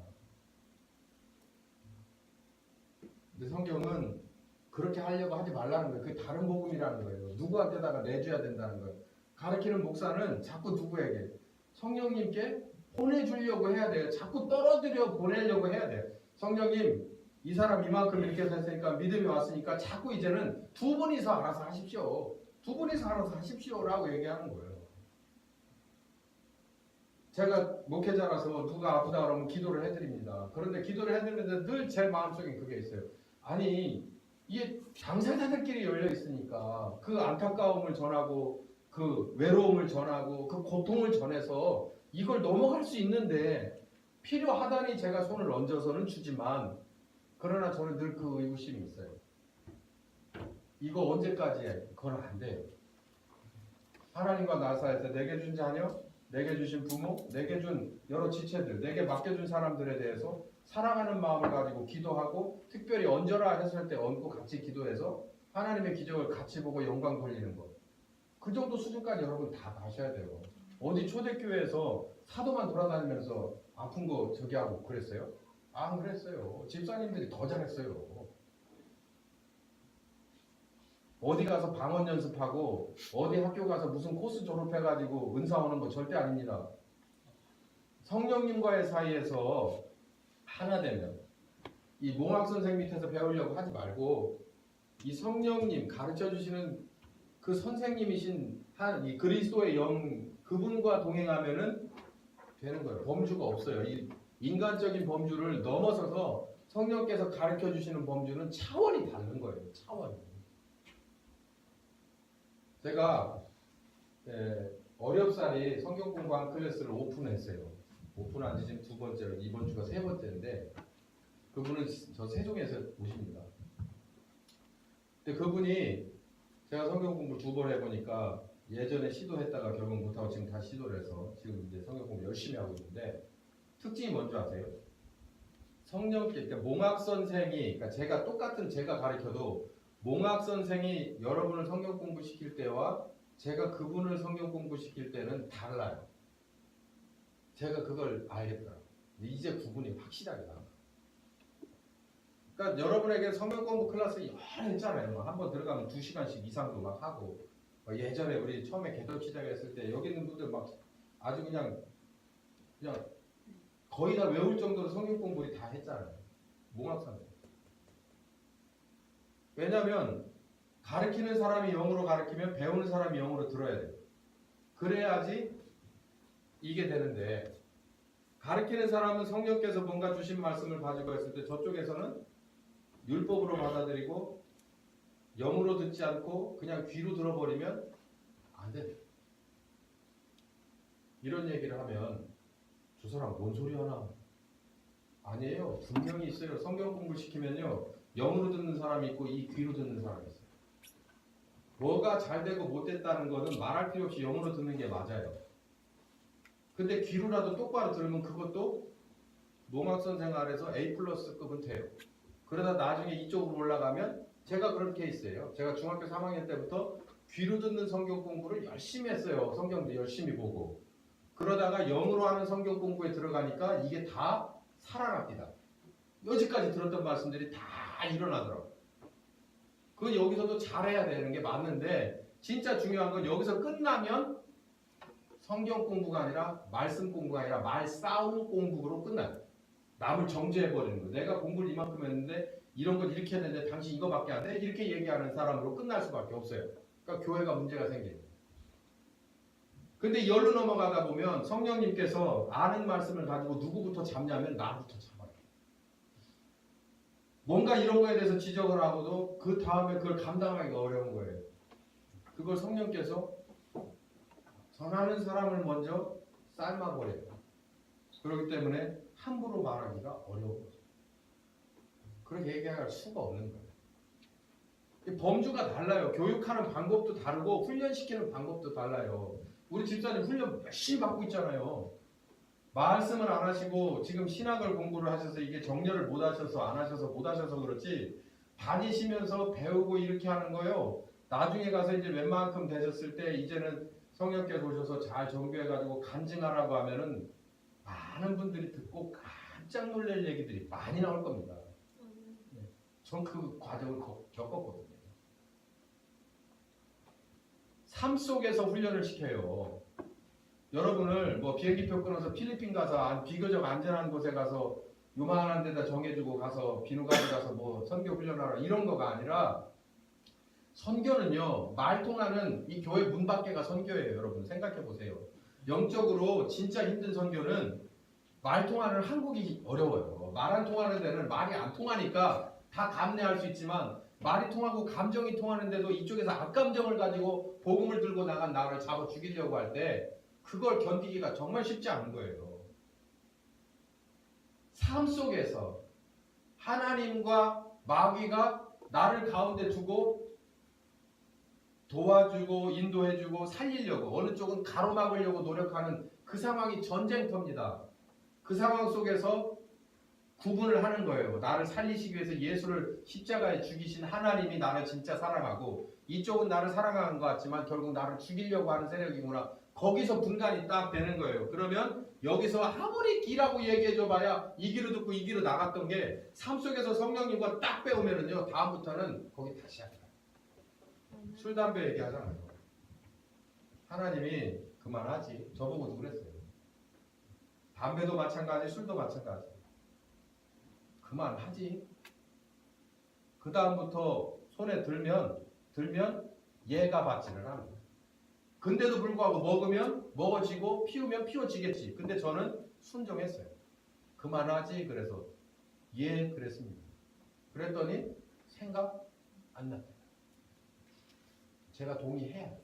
근데 성경은 그렇게 하려고 하지 말라는 거예요. 그게 다른 복음이라는 거예요. 누구한테다가 내줘야 된다는 거예요. 가르치는 목사는 자꾸 누구에게? 성령님께 보내주려고 해야 돼요. 자꾸 떨어뜨려 보내려고 해야 돼요. 성령님 이 사람 이만큼 이렇게 됐으니까 믿음이 왔으니까 자꾸 이제는 두 분이서 알아서 하십시오. 두 분이서 알아서 하십시오라고 얘기하는 거예요. 제가 목회자라서 누가 아프다 그러면 기도를 해드립니다. 그런데 기도를 해드리는데 늘 제 마음속에 그게 있어요. 아니 이게 당사자들끼리 열려 있으니까 그 안타까움을 전하고 그 외로움을 전하고 그 고통을 전해서 이걸 넘어갈 수 있는데 필요하다니 제가 손을 얹어서는 주지만 그러나 저는 늘 그 의구심이 있어요. 이거 언제까지 해? 그건 안 돼요. 하나님과 나 사이에서 내게 준 자녀, 내게 주신 부모, 내게 준 여러 지체들, 내게 맡겨준 사람들에 대해서 사랑하는 마음을 가지고 기도하고 특별히 얹어라 했을 때 얹고 같이 기도해서 하나님의 기적을 같이 보고 영광 돌리는 것. 그 정도 수준까지 여러분 다 가셔야 돼요. 어디 초대교회에서 사도만 돌아다니면서 아픈 거 저기 하고 그랬어요? 안 그랬어요. 집사님들이 더 잘했어요. 어디 가서 방언 연습하고 어디 학교 가서 무슨 코스 졸업해가지고 은사 오는 거 절대 아닙니다. 성령님과의 사이에서 하나 되면 이 몽학 선생 밑에서 배우려고 하지 말고 이 성령님 가르쳐 주시는 그 선생님이신 한 이 그리스도의 영 그분과 동행하면은 되는 거예요. 범주가 없어요. 이 인간적인 범주를 넘어서서 성령께서 가르쳐 주시는 범주는 차원이 다른 거예요. 차원이. 제가 어렵사리 성경 공부한 클래스를 오픈했어요. 오픈한 지 지금 두 번째로 이번 주가 세 번째인데 그분은 저 세종에서 오십니다. 근데 그분이 제가 성경 공부 두 번 해보니까 예전에 시도했다가 결국 못하고 지금 다시 시도를 해서 지금 이제 성경 공부 열심히 하고 있는데 특징이 뭔지 아세요? 성령께 그러니까 몽학 선생이 그러니까 제가 똑같은 제가 가르쳐도 몽학 선생이 여러분을 성경 공부시킬 때와 제가 그분을 성경 공부시킬 때는 달라요. 제가 그걸 알겠더라고요. 이제 구분이 확실하게 나와요. 그러니까 여러분에게 성경 공부 클래스 여러 했잖아요. 한번 들어가면 2시간씩 이상도 막 하고 예전에 우리 처음에 개척 시작했을 때 여기 있는 분들 막 아주 그냥 거의 다 외울 정도로 성경 공부를 다 했잖아요. 몽학 선생. 왜냐하면 가르치는 사람이 영으로 가르치면 배우는 사람이 영으로 들어야 돼요. 그래야지 이게 되는데 가르치는 사람은 성령께서 뭔가 주신 말씀을 가지고 있을 때 저쪽에서는 율법으로 받아들이고 영으로 듣지 않고 그냥 귀로 들어버리면 안 돼. 이런 얘기를 하면 저 사람 뭔 소리 하나? 아니에요. 분명히 있어요. 성경 공부 시키면요. 영으로 듣는 사람이 있고 이 귀로 듣는 사람이 있어요. 뭐가 잘 되고 못 됐다는 거는 말할 필요 없이 영으로 듣는 게 맞아요. 근데 귀로라도 똑바로 들으면 그것도 몽학 선생 아래서 A+급은 돼요. 그러다 나중에 이쪽으로 올라가면 제가 그런 케이스예요. 제가 중학교 3학년 때부터 귀로 듣는 성경 공부를 열심히 했어요. 성경도 열심히 보고. 그러다가 영으로 하는 성경 공부에 들어가니까 이게 다 살아납니다. 여지까지 들었던 말씀들이 다 일어나더라고요. 그건 여기서도 잘해야 되는 게 맞는데 진짜 중요한 건 여기서 끝나면 성경 공부가 아니라 말씀 공부가 아니라 말싸움 공부로 끝나요. 남을 정죄해버리는 거예요. 내가 공부를 이만큼 했는데 이런 걸 이렇게 했는데 당신 이거밖에 안 돼? 이렇게 얘기하는 사람으로 끝날 수밖에 없어요. 그러니까 교회가 문제가 생겨요. 근데 열로 넘어가다 보면 성령님께서 아는 말씀을 가지고 누구부터 잡냐면 나부터 잡아요. 뭔가 이런 거에 대해서 지적을 하고도 그 다음에 그걸 감당하기가 어려운 거예요. 그걸 성령께서 전하는 사람을 먼저 삶아버려요. 그렇기 때문에 함부로 말하기가 어려운 거죠. 그렇게 얘기할 수가 없는 거예요. 범주가 달라요. 교육하는 방법도 다르고 훈련시키는 방법도 달라요. 우리 집사님 훈련 열심히 받고 있잖아요. 말씀을 안 하시고 지금 신학을 공부를 하셔서 이게 정렬을 못 하셔서 안 하셔서 못 하셔서 그렇지 다니시면서 배우고 이렇게 하는 거요. 나중에 가서 이제 웬만큼 되셨을 때 이제는 성령께서 오셔서 잘 정교해가지고 간증하라고 하면은 많은 분들이 듣고 깜짝 놀랄 얘기들이 많이 나올 겁니다. 전 그 과정을 겪었거든요. 삶 속에서 훈련을 시켜요. 여러분을 뭐 비행기표 끊어서 필리핀 가서 비교적 안전한 곳에 가서 요만한 데다 정해주고 가서 비누가게 가서 뭐 선교 훈련하라 이런 거가 아니라 선교는요 말통하는 이 교회 문 밖에가 선교예요. 여러분 생각해 보세요. 영적으로 진짜 힘든 선교는 말통하는 한국이 어려워요. 말 안 통하는 데는 말이 안 통하니까 다 감내할 수 있지만 말이 통하고 감정이 통하는데도 이쪽에서 악감정을 가지고 복음을 들고 나간 나를 잡아 죽이려고 할 때 그걸 견디기가 정말 쉽지 않은 거예요. 삶 속에서 하나님과 마귀가 나를 가운데 두고 도와주고 인도해주고 살리려고 어느 쪽은 가로막으려고 노력하는 그 상황이 전쟁터입니다. 그 상황 속에서 구분을 하는 거예요. 나를 살리시기 위해서 예수를 십자가에 죽이신 하나님이 나를 진짜 사랑하고 이쪽은 나를 사랑하는 것 같지만 결국 나를 죽이려고 하는 세력이구나. 거기서 분간이 딱 되는 거예요. 그러면 여기서 아무리 길라고 얘기해줘 봐야 이 길을 듣고 이 길을 나갔던 게 삶 속에서 성령님과 딱 배우면은요 다음부터는 거기 다시 시작해요. 술 담배 얘기하잖아요. 하나님이 그만하지. 저보고도 그랬어요. 담배도 마찬가지, 술도 마찬가지. 그만하지. 그 다음부터 손에 들면 얘가 받지를 않아요. 근데도 불구하고 먹으면 먹어지고 피우면 피워지겠지. 근데 저는 순종했어요. 그만하지. 그래서 예 그랬습니다. 그랬더니 생각 안 났대요. 제가 동의해야 돼요.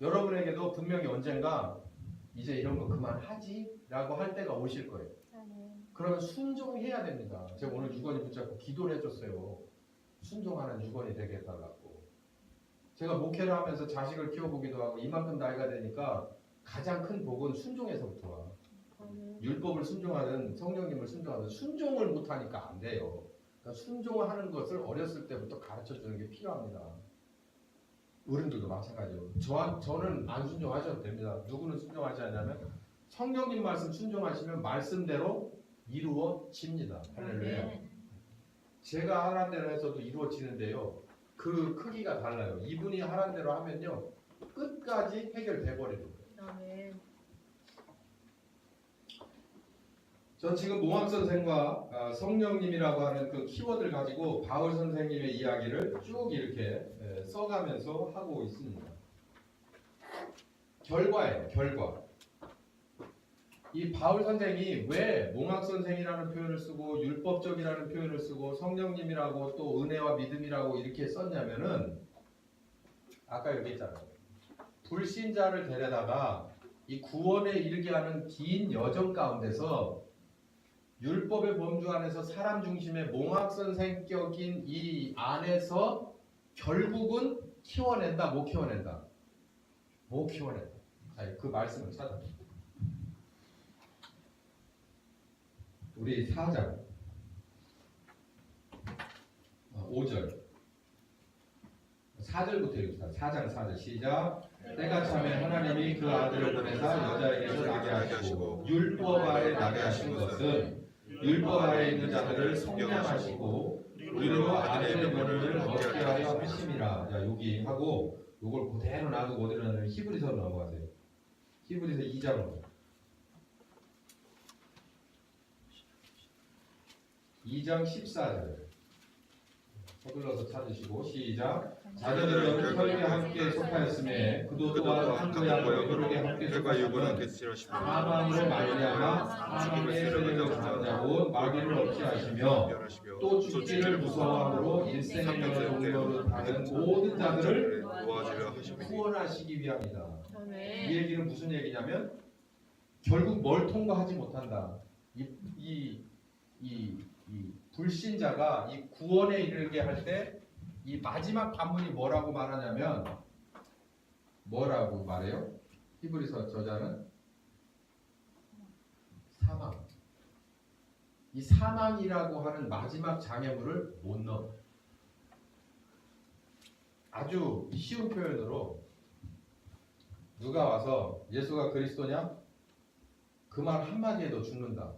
여러분에게도 분명히 언젠가 이제 이런 거 그만하지 라고 할 때가 오실 거예요. 그러면 순종해야 됩니다. 제가 오늘 유건이 붙잡고 기도를 해줬어요. 순종하는 유건이 되게 해달라고. 제가 목회를 하면서 자식을 키워보기도 하고 이만큼 나이가 되니까 가장 큰 복은 순종에서부터 와. 율법을 순종하든 성령님을 순종하든 순종을 못하니까 안 돼요. 그러니까 순종하는 것을 어렸을 때부터 가르쳐주는 게 필요합니다. 어른들도 마찬가지로. 저는 안 순종하셔도 됩니다. 누구는 순종하지 않냐면 성령님 말씀 순종하시면 말씀대로 이루어집니다. 할렐루야. 제가 하라는 대로 해서도 이루어지는데요. 그 크기가 달라요. 이분이 하라는 대로 하면요. 끝까지 해결돼 버리는 거예요. 전 지금 몽학 선생과 성령님이라고 하는 그 키워드를 가지고 바울 선생님의 이야기를 쭉 이렇게 써가면서 하고 있습니다. 결과예요. 결과. 이 바울 선생이 왜 몽학 선생이라는 표현을 쓰고 율법적이라는 표현을 쓰고 성령님이라고 또 은혜와 믿음이라고 이렇게 썼냐면은 아까 얘기했잖아요. 불신자를 데려다가 이 구원에 이르게 하는 긴 여정 가운데서 율법의 범주 안에서 사람 중심의 몽학 선생격인 이 안에서 결국은 키워낸다, 못 키워낸다? 못 키워낸다. 자, 그 말씀을 찾아. 우리 4장 5절 4절부터 읽읍시다. 4장 4절 시작. 때가 차면 하나님이 그 아들을 보내사 여자에게서 나게 하시고 율법 아래 나게 하신 것은 율법 아래 있는 자들을 성량하시고 우리로 아들의 면을 얻게 하려 하심이라. 자, 여기 하고 요걸 그대로 놔두고 어디로 가냐면 히브리서로 넘어가세요. 히브리서 2장으로 2장 14절 서둘러서 찾으시고 시작. 자녀들은 혈육에 함께 속하였음에 그도 또한 한 모양 혈육에 함께 속하였으면 사망으로 말미암아 사망의 세력을 잡자고 마귀를 없이 하시며 또 죽기를 무서워함으로 일생의 명을 동료로 타는 모든 자들을 구원하시기 위함이다. 이 얘기는 무슨 얘기냐면 결국 뭘 통과하지 못한다. 이 불신자가 이 구원에 이르게 할 때 이 마지막 관문이 뭐라고 말하냐면 뭐라고 말해요? 히브리서 저자는 사망. 이 사망이라고 하는 마지막 장애물을 못 넘어. 아주 쉬운 표현으로 누가 와서 예수가 그리스도냐? 그 말 한마디에도 죽는다.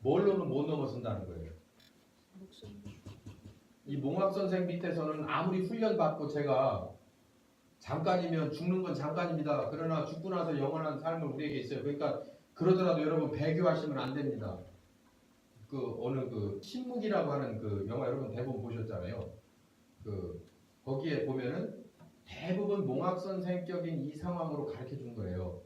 뭘로는 못 넘어선다는 거예요. 이 몽학 선생 밑에서는 아무리 훈련 받고 제가 잠깐이면 죽는 건 잠깐입니다. 그러나 죽고 나서 영원한 삶을 우리에게 있어요. 그러니까 그러더라도 여러분 배교하시면 안 됩니다. 그 어느 그 침묵이라고 하는 그 영화 여러분 대부분 보셨잖아요. 그 거기에 보면은 대부분 몽학 선생격인 이 상황으로 가르쳐 준 거예요.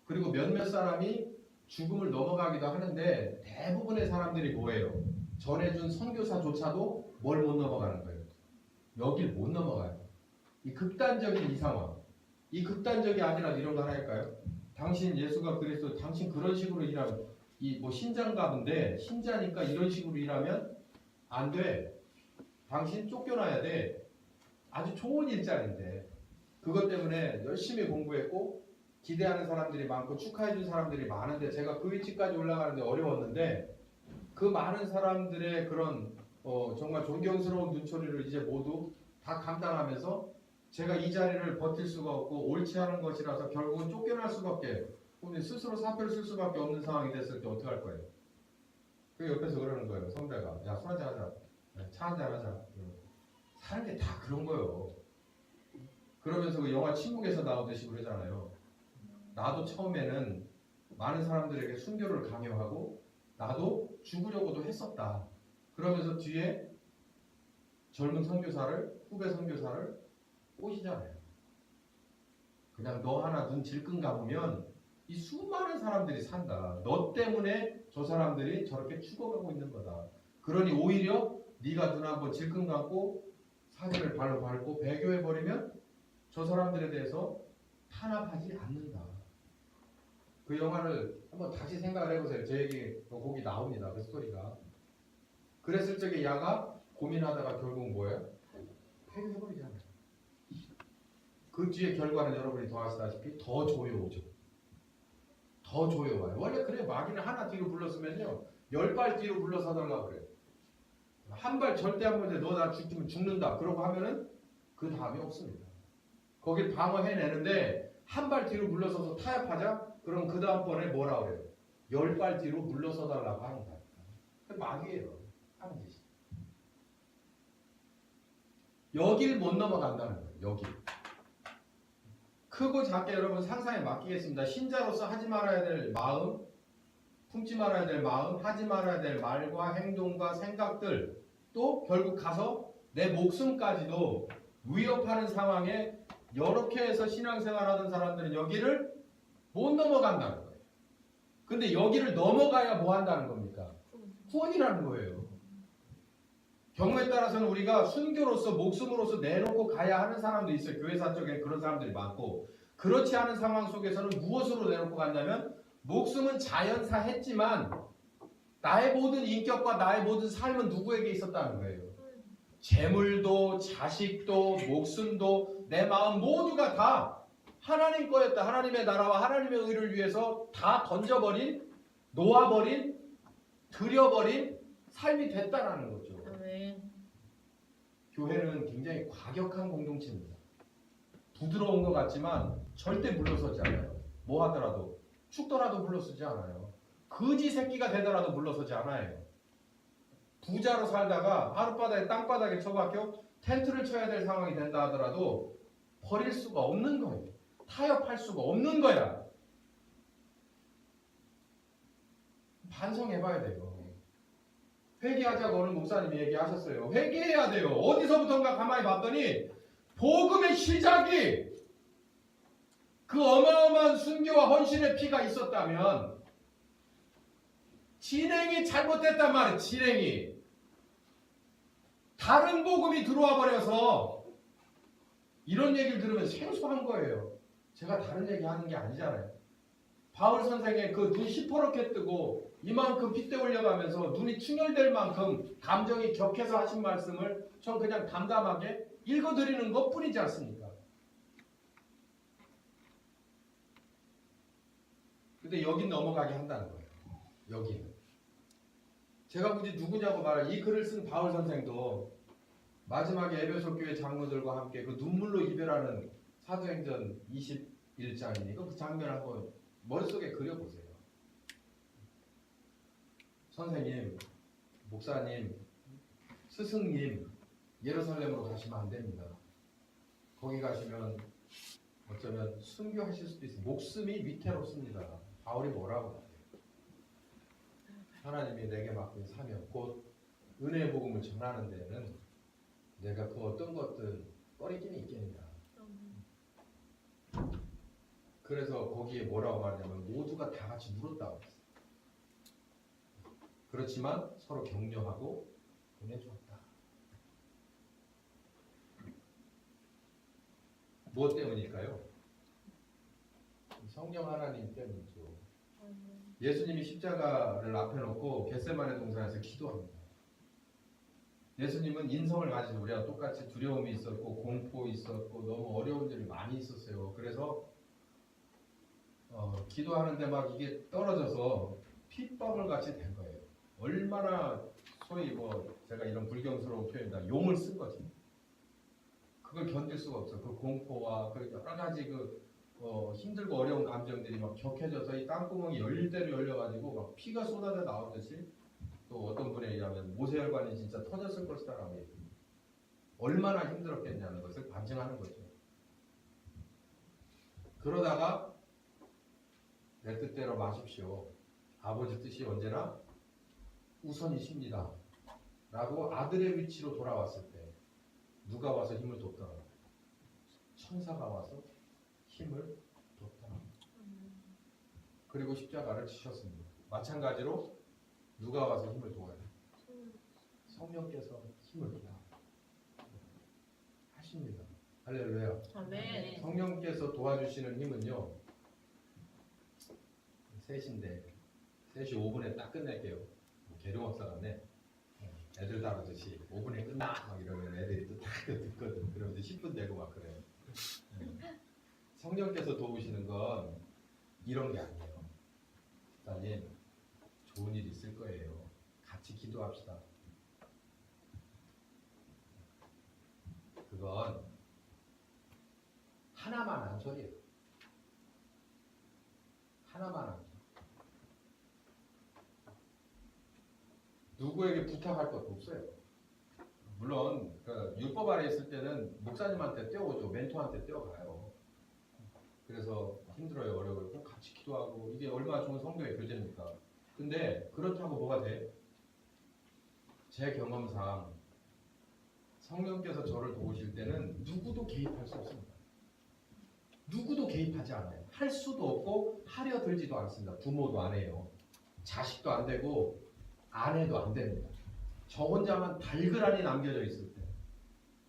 그리고 몇몇 사람이 죽음을 넘어가기도 하는데 대부분의 사람들이 뭐예요? 전해준 선교사조차도 뭘 못 넘어가는 거예요. 여길 못 넘어가요. 이 극단적인 이 상황. 이 극단적이 아니라 이런 거 하나 할까요? 당신 예수가 그리스도 당신 그런 식으로 일하면 이 뭐 신자인가 본데 신자니까 이런 식으로 일하면 안 돼. 당신 쫓겨나야 돼. 아주 좋은 일자리인데 그것 때문에 열심히 공부했고 기대하는 사람들이 많고 축하해준 사람들이 많은데 제가 그 위치까지 올라가는데 어려웠는데 그 많은 사람들의 그런 정말 존경스러운 눈초리를 이제 모두 다 감당하면서 제가 이 자리를 버틸 수가 없고 옳지 않은 것이라서 결국은 쫓겨날 수밖에, 스스로 사표를 쓸 수밖에 없는 상황이 됐을 때 어떻게 할 거예요? 그 옆에서 그러는 거예요. 선배가 야, 술 한잔 하자, 차 한잔 하자. 사는 게 다 그런 거예요. 그러면서 그 영화 침묵에서 나오듯이 그러잖아요. 나도 처음에는 많은 사람들에게 순교를 강요하고 나도 죽으려고도 했었다. 그러면서 뒤에 젊은 선교사를, 후배 선교사를 꼬시잖아요. 그냥 너 하나 눈 질끈 감으면 이 수많은 사람들이 산다. 너 때문에 저 사람들이 저렇게 죽어가고 있는 거다. 그러니 오히려 네가 눈 한번 질끈 감고 사진을 발로 밟고 배교해버리면 저 사람들에 대해서 탄압하지 않는다. 그 영화를 한번 다시 생각을 해보세요. 제 얘기 거기 나옵니다. 그 스토리가. 그랬을 적에 야가 고민하다가 결국 뭐예요? 폐교해버리잖아요. 그 뒤에 결과는 여러분이 더 아시다시피 더 조여오죠. 더 조여와요. 원래 그래, 마귀는 하나 뒤로 물러서면요 10발 뒤로 물러서달라 그래요. 한 발 절대 안 보는데 너 나 죽으면 죽는다 그러고 하면은 그 다음이 없습니다. 거길 방어해내는데 한 발 뒤로 물러서서 타협하자? 그럼 그 다음번에 뭐라 그래요? 10발 뒤로 물러서달라고 하는 거예요. 그 마귀예요. 하는 짓이. 여길 못 넘어간다는 거예요. 여길. 크고 작게 여러분 상상에 맡기겠습니다. 신자로서 하지 말아야 될 마음, 품지 말아야 될 마음, 하지 말아야 될 말과 행동과 생각들, 또 결국 가서 내 목숨까지도 위협하는 상황에 이렇게 해서 신앙생활하던 사람들은 여기를 못 넘어간다는 거예요. 근데 여기를 넘어가야 뭐 한다는 겁니까? 후원이라는 거예요. 경우에 따라서는 우리가 순교로서 목숨으로서 내놓고 가야 하는 사람도 있어요. 교회사 쪽에 그런 사람들이 많고, 그렇지 않은 상황 속에서는 무엇으로 내놓고 간다면 목숨은 자연사 했지만 나의 모든 인격과 나의 모든 삶은 누구에게 있었다는 거예요. 재물도 자식도 목숨도 내 마음 모두가 다 하나님 거였다. 하나님의 나라와 하나님의 의를 위해서 다 던져버린, 놓아버린, 들여버린 삶이 됐다라는 거죠. 교회는 굉장히 과격한 공동체입니다. 부드러운 것 같지만 절대 물러서지 않아요. 뭐 하더라도, 죽더라도 물러서지 않아요. 거지 새끼가 되더라도 물러서지 않아요. 부자로 살다가 하룻바닥에 땅바닥에 처박혀 텐트를 쳐야 될 상황이 된다 하더라도 버릴 수가 없는 거예요. 타협할 수가 없는 거야. 반성해봐야 돼요. 회개하자고 어느 목사님이 얘기하셨어요. 회개해야 돼요. 어디서부턴가 가만히 봤더니 복음의 시작이 그 어마어마한 순교와 헌신의 피가 있었다면 진행이 잘못됐단 말이에요. 진행이. 다른 복음이 들어와 버려서 이런 얘기를 들으면 생소한 거예요. 제가 다른 얘기 하는 게 아니잖아요. 바울 선생의 그 눈 시퍼렇게 뜨고 이만큼 핏대 올려가면서 눈이 충혈될 만큼 감정이 격해서 하신 말씀을 전 그냥 담담하게 읽어드리는 것 뿐이지 않습니까? 근데 여긴 넘어가게 한다는 거예요. 여기는. 제가 굳이 누구냐고 말할, 이 글을 쓴 바울 선생도 마지막에 에베소 교회 장로들과 함께 그 눈물로 이별하는 사도행전 21장이니까 그 장면을 한번 머릿속에 그려보세요. 선생님, 목사님, 스승님, 예루살렘으로 가시면 안 됩니다. 거기 가시면 어쩌면 순교하실 수도 있어요. 목숨이 위태롭습니다. 바울이 뭐라고 하세요? 하나님이 내게 맡긴 사명, 곧 은혜의 복음을 전하는 데에는 내가 그 어떤 것들 꺼리기는 있겠느냐. 그래서 거기에 뭐라고 말하냐면 모두가 다 같이 물었다고 했어요. 그렇지만 서로 격려하고 보내주었다. 무엇 때문일까요? 성령 하나님 때문이죠. 예수님이 십자가를 앞에 놓고 겟세마네 동산에서 기도합니다. 예수님은 인성을 가진 우리와 똑같이 두려움이 있었고 공포 있었고 너무 어려운 일이 많이 있었어요. 그래서 기도하는데 막 이게 떨어져서 핏방울 같이 된 거예요. 얼마나 소위 뭐 제가 이런 불경스러운 표현이다 용을 쓴 거지. 그걸 견딜 수가 없어. 그 공포와 그 여러 가지 힘들고 어려운 감정들이 막 격해져서 이 땅구멍이 열대로 열려가지고 막 피가 쏟아져 나오듯이 또 어떤 분에 의하면 모세혈관이 진짜 터졌을 것이다라고 얘기합니다. 얼마나 힘들었겠냐는 것을 반증하는 거죠. 그러다가 내 뜻대로 마십시오. 아버지 뜻이 언제나 우선이십니다. 라고 아들의 위치로 돌아왔을 때 누가 와서 힘을 줬더라? 천사가 와서 힘을 줬더라. 그리고 십자가를 지셨습니다. 마찬가지로 누가 와서 힘을 도와요? 성령께서 힘을 도와 하십니다. 할렐루야. 아멘. 성령께서 도와주시는 힘은요. 3시인데 3시 5분에 딱 끝낼게요. 계룡업사 같네. 애들 다루듯이 5분에 끝나 막 이러면 애들이 또 딱 듣거든. 그러면서 10분 되고 막 그래요. 성령께서 도우시는 건 이런 게 아니에요. 목사님 좋은 일 있을 거예요. 같이 기도합시다. 그건 하나만 한 소리예요. 하나만 한 소리. 누구에게 부탁할 것도 없어요. 물론 율법 아래 있을 때는 목사님한테 떼어오죠. 멘토한테 떼어가요. 그래서 힘들어요. 어려워요. 그럼 같이 기도하고 이게 얼마나 좋은 성도의 교제입니까? 근데 그렇다고 뭐가 돼? 제 경험상 성령께서 저를 도우실 때는 누구도 개입할 수 없습니다. 누구도 개입하지 않아요. 할 수도 없고 하려 들지도 않습니다. 부모도 안 해요. 자식도 안 되고 아내도 안 됩니다. 저 혼자만 달그란히 남겨져 있을 때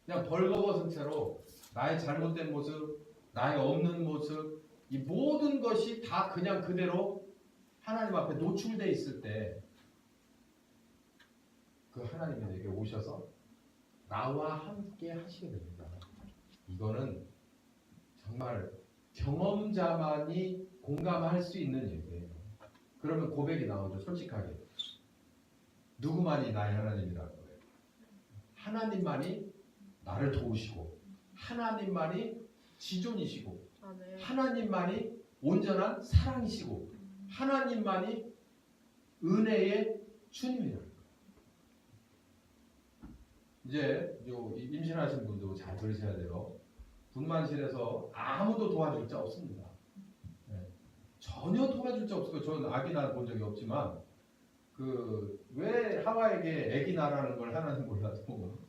그냥 벌거벗은 채로 나의 잘못된 모습, 나의 없는 모습 이 모든 것이 다 그냥 그대로 하나님 앞에 노출돼 있을 때 그 하나님이 내게 오셔서 나와 함께 하시게 됩니다. 이거는 정말 경험자만이 공감할 수 있는 얘기예요. 그러면 고백이 나오죠. 솔직하게. 누구만이 나의 하나님이라는 거예요. 하나님만이 나를 도우시고 하나님만이 지존이시고 하나님만이 온전한 사랑이시고 하나님만이 은혜의 주님이라는 거예요. 이제 임신하신 분도 잘 들으셔야 돼요. 분만실에서 아무도 도와줄 자 없습니다. 네. 전혀 도와줄 자 없어요. 저는 아기 낳아 본 적이 없지만 왜 하와에게 아기 낳으라는 걸 하나는 몰라도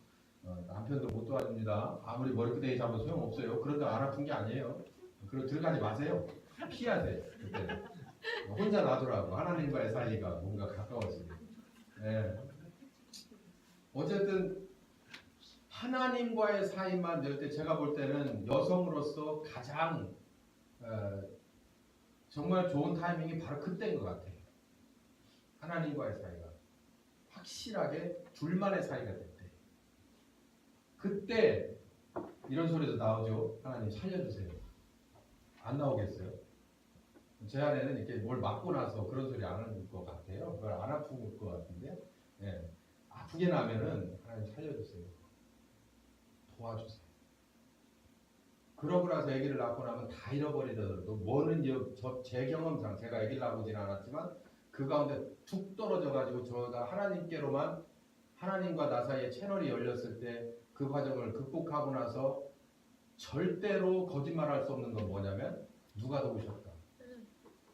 남편도 못 도와줍니다. 아무리 머리끄댕이 잡아도 소용없어요. 그런데 안 아픈 게 아니에요. 그리고 들어가지 마세요. 피하세요. 그때 혼자 놔두라고. 하나님과의 사이가 뭔가 가까워지게. 네. 어쨌든 하나님과의 사이만 낼 때 제가 볼 때는 여성으로서 가장 정말 좋은 타이밍이 바로 그때인 것 같아요. 하나님과의 사이가 확실하게 둘만의 사이가 될 때. 그때 이런 소리도 나오죠. 하나님 살려주세요. 안 나오겠어요? 제 안에는 이렇게 뭘 맞고 나서 그런 소리 안 하는 것 같아요. 그걸 안 아픈 것 같은데 예. 아프게 나면은 하나님 살려주세요. 도와주세요. 그러고 나서 아기를 낳고 나면 다 잃어버리더라도 뭐는 제 경험상 제가 아기를 낳아보진 않았지만 그 가운데 툭 떨어져가지고 저가 하나님께로만 하나님과 나 사이에 채널이 열렸을 때 그 과정을 극복하고 나서 절대로 거짓말할 수 없는 건 뭐냐면 누가 도우셨다.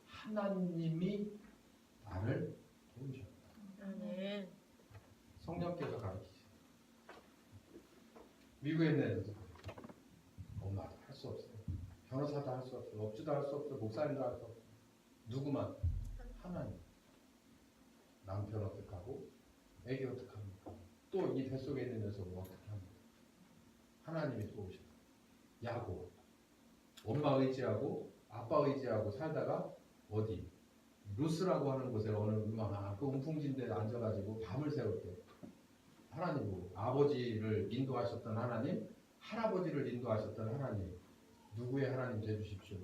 하나님이 나를 도우셨다. 네. 성령께서 가르치죠. 미국에 있는 애들도 엄마도 할 수 없어요. 변호사도 할 수 없어요. 업주도 할 수 없어요. 목사님도 할 수 없어요. 누구만? 하나님. 남편 어떡하고 애기 어떡합니까? 또 이 뱃속에 있는 녀석은 어떻게 합니까? 하나님이 도우셔. 야고. 엄마 의지하고 아빠 의지하고 살다가 어디? 루스라고 하는 곳에 어느 그 움풍진대에 앉아가지고 밤을 새울 때 하나님으로 아버지를 인도하셨던 하나님, 할아버지를 인도하셨던 하나님 누구의 하나님 되주십시오?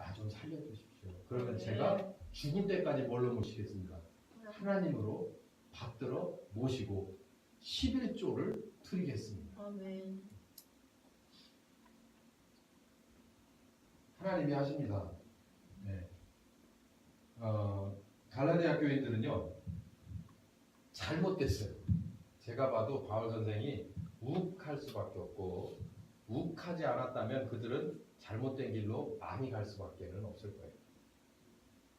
나 좀 살려주십시오. 그러면 네. 제가 죽을 때까지 뭘로 모시겠습니까? 하나님으로 받들어 모시고 11조를 드리겠습니다. 아멘. 하나님이 하십니다. 네. 갈라디아 교인들은요 잘못됐어요. 제가 봐도 바울 선생이 욱할 수밖에 없고 욱하지 않았다면 그들은 잘못된 길로 많이 갈 수밖에는 없을 거예요.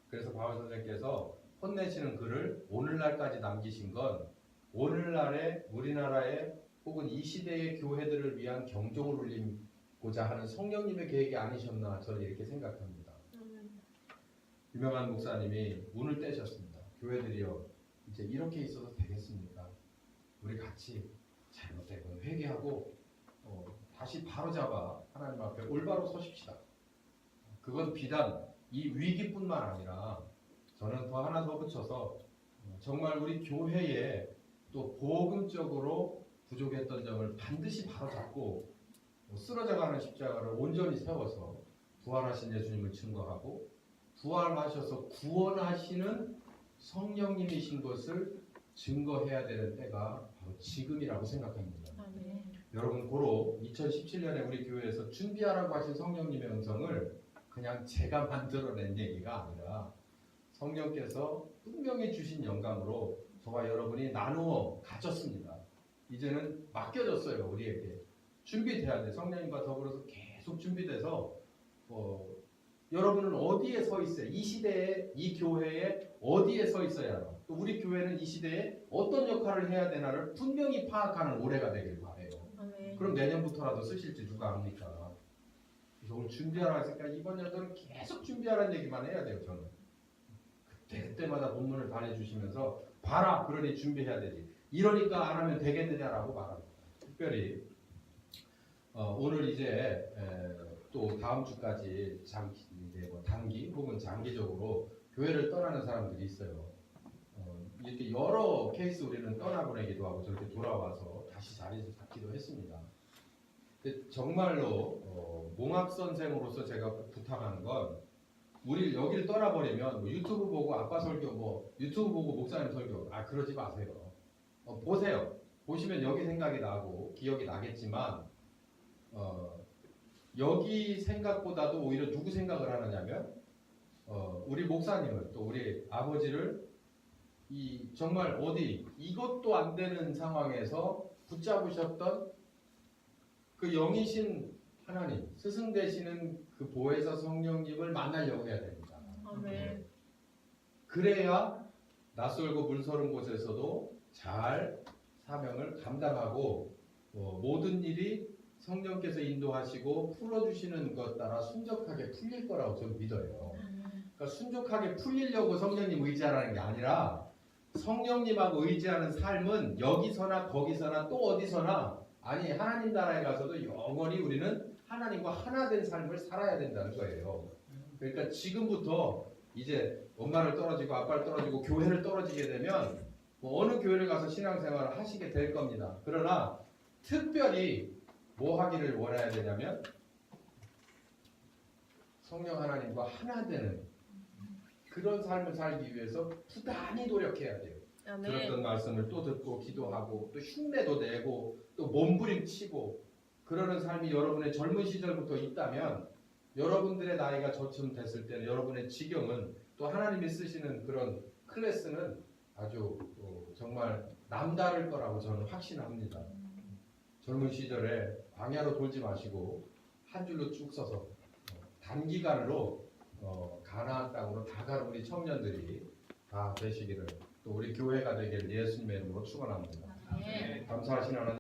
그래서 바울 선생께서 혼내시는 글을 오늘날까지 남기신 건 오늘날의 우리나라의 혹은 이 시대의 교회들을 위한 경종을 울리고자 하는 성령님의 계획이 아니셨나 저는 이렇게 생각합니다. 유명한 목사님이 운을 떼셨습니다. 교회들이요 이제 이렇게 있어도 되겠습니까? 우리 같이 잘못된 건 회개하고 다시 바로잡아 하나님 앞에 올바로 서십시다. 그건 비단 이 위기뿐만 아니라 저는 더 하나 더 붙여서 정말 우리 교회에 또 복음적으로 부족했던 점을 반드시 바로잡고 쓰러져가는 십자가를 온전히 세워서 부활하신 예수님을 증거하고 부활하셔서 구원하시는 성령님이신 것을 증거해야 되는 때가 바로 지금이라고 생각합니다. 아멘. 여러분 고로 2017년에 우리 교회에서 준비하라고 하신 성령님의 음성을 그냥 제가 만들어낸 얘기가 아니라 성령께서 분명히 주신 영감으로 저와 여러분이 나누어 가졌습니다. 이제는 맡겨졌어요. 우리에게 준비돼야 돼. 성령님과 더불어서 계속 준비돼서 여러분은 어디에 서 있어요? 이 시대에 이 교회에 어디에 서 있어야 하나? 또 우리 교회는 이 시대에 어떤 역할을 해야 되나를 분명히 파악하는 올해가 되길 바래요. 아멘. 그럼 내년부터라도 쓰실지 누가 압니까? 그래서 오늘 준비하라 했으니까 이번 연도는 계속 준비하라는 얘기만 해야 돼요. 저는 그때마다 본문을 달해주시면서 봐라 그러니 준비해야 되지 이러니까 안 하면 되겠느냐라고 말합니다. 특별히 오늘 이제 또 다음 주까지 이제 뭐 단기 혹은 장기적으로 교회를 떠나는 사람들이 있어요. 이렇게 여러 케이스 우리는 떠나보내기도 하고 저렇게 돌아와서 다시 자리를 잡기도 했습니다. 근데 정말로 몽학 선생으로서 제가 부탁하는 건 우리 여기를 떠나버리면 뭐 유튜브 보고 아빠 설교 뭐 유튜브 보고 목사님 설교 그러지 마세요. 보세요. 보시면 여기 생각이 나고 기억이 나겠지만 여기 생각보다도 오히려 누구 생각을 하느냐면 우리 목사님을 또 우리 아버지를 정말 어디 이것도 안 되는 상황에서 붙잡으셨던 그 영이신 하나님 스승 되시는 그 보혜사 성령님을 만나려고 해야 됩니다. 아멘. 그래야 낯설고 물서른 곳에서도 잘 사명을 감당하고 모든 일이 성령께서 인도하시고 풀어주시는 것 따라 순적하게 풀릴 거라고 저는 믿어요. 그러니까 순적하게 풀리려고 성령님 의지하라는 게 아니라 성령님하고 의지하는 삶은 여기서나 거기서나 또 어디서나 아니 하나님 나라에 가서도 영원히 우리는 하나님과 하나 된 삶을 살아야 된다는 거예요. 그러니까 지금부터 이제 엄마를 떨어지고 아빠를 떨어지고 교회를 떨어지게 되면 어느 교회를 가서 신앙생활을 하시게 될 겁니다. 그러나 특별히 뭐 하기를 원해야 되냐면 성령 하나님과 하나 되는 그런 삶을 살기 위해서 부단히 노력해야 돼요. 아멘. 들었던 말씀을 또 듣고 기도하고 또 흉내도 내고 또 몸부림치고 그러는 삶이 여러분의 젊은 시절부터 있다면 여러분들의 나이가 저쯤 됐을 때는 여러분의 지경은 또 하나님이 쓰시는 그런 클래스는 아주 정말 남다를 거라고 저는 확신합니다. 젊은 시절에 광야로 돌지 마시고 한 줄로 쭉 서서 단기간으로 가나안 땅으로 다 가는 우리 청년들이 다 되시기를 또 우리 교회가 되길 예수님의 이름으로 축원합니다. 아멘. 감사하신 하나님.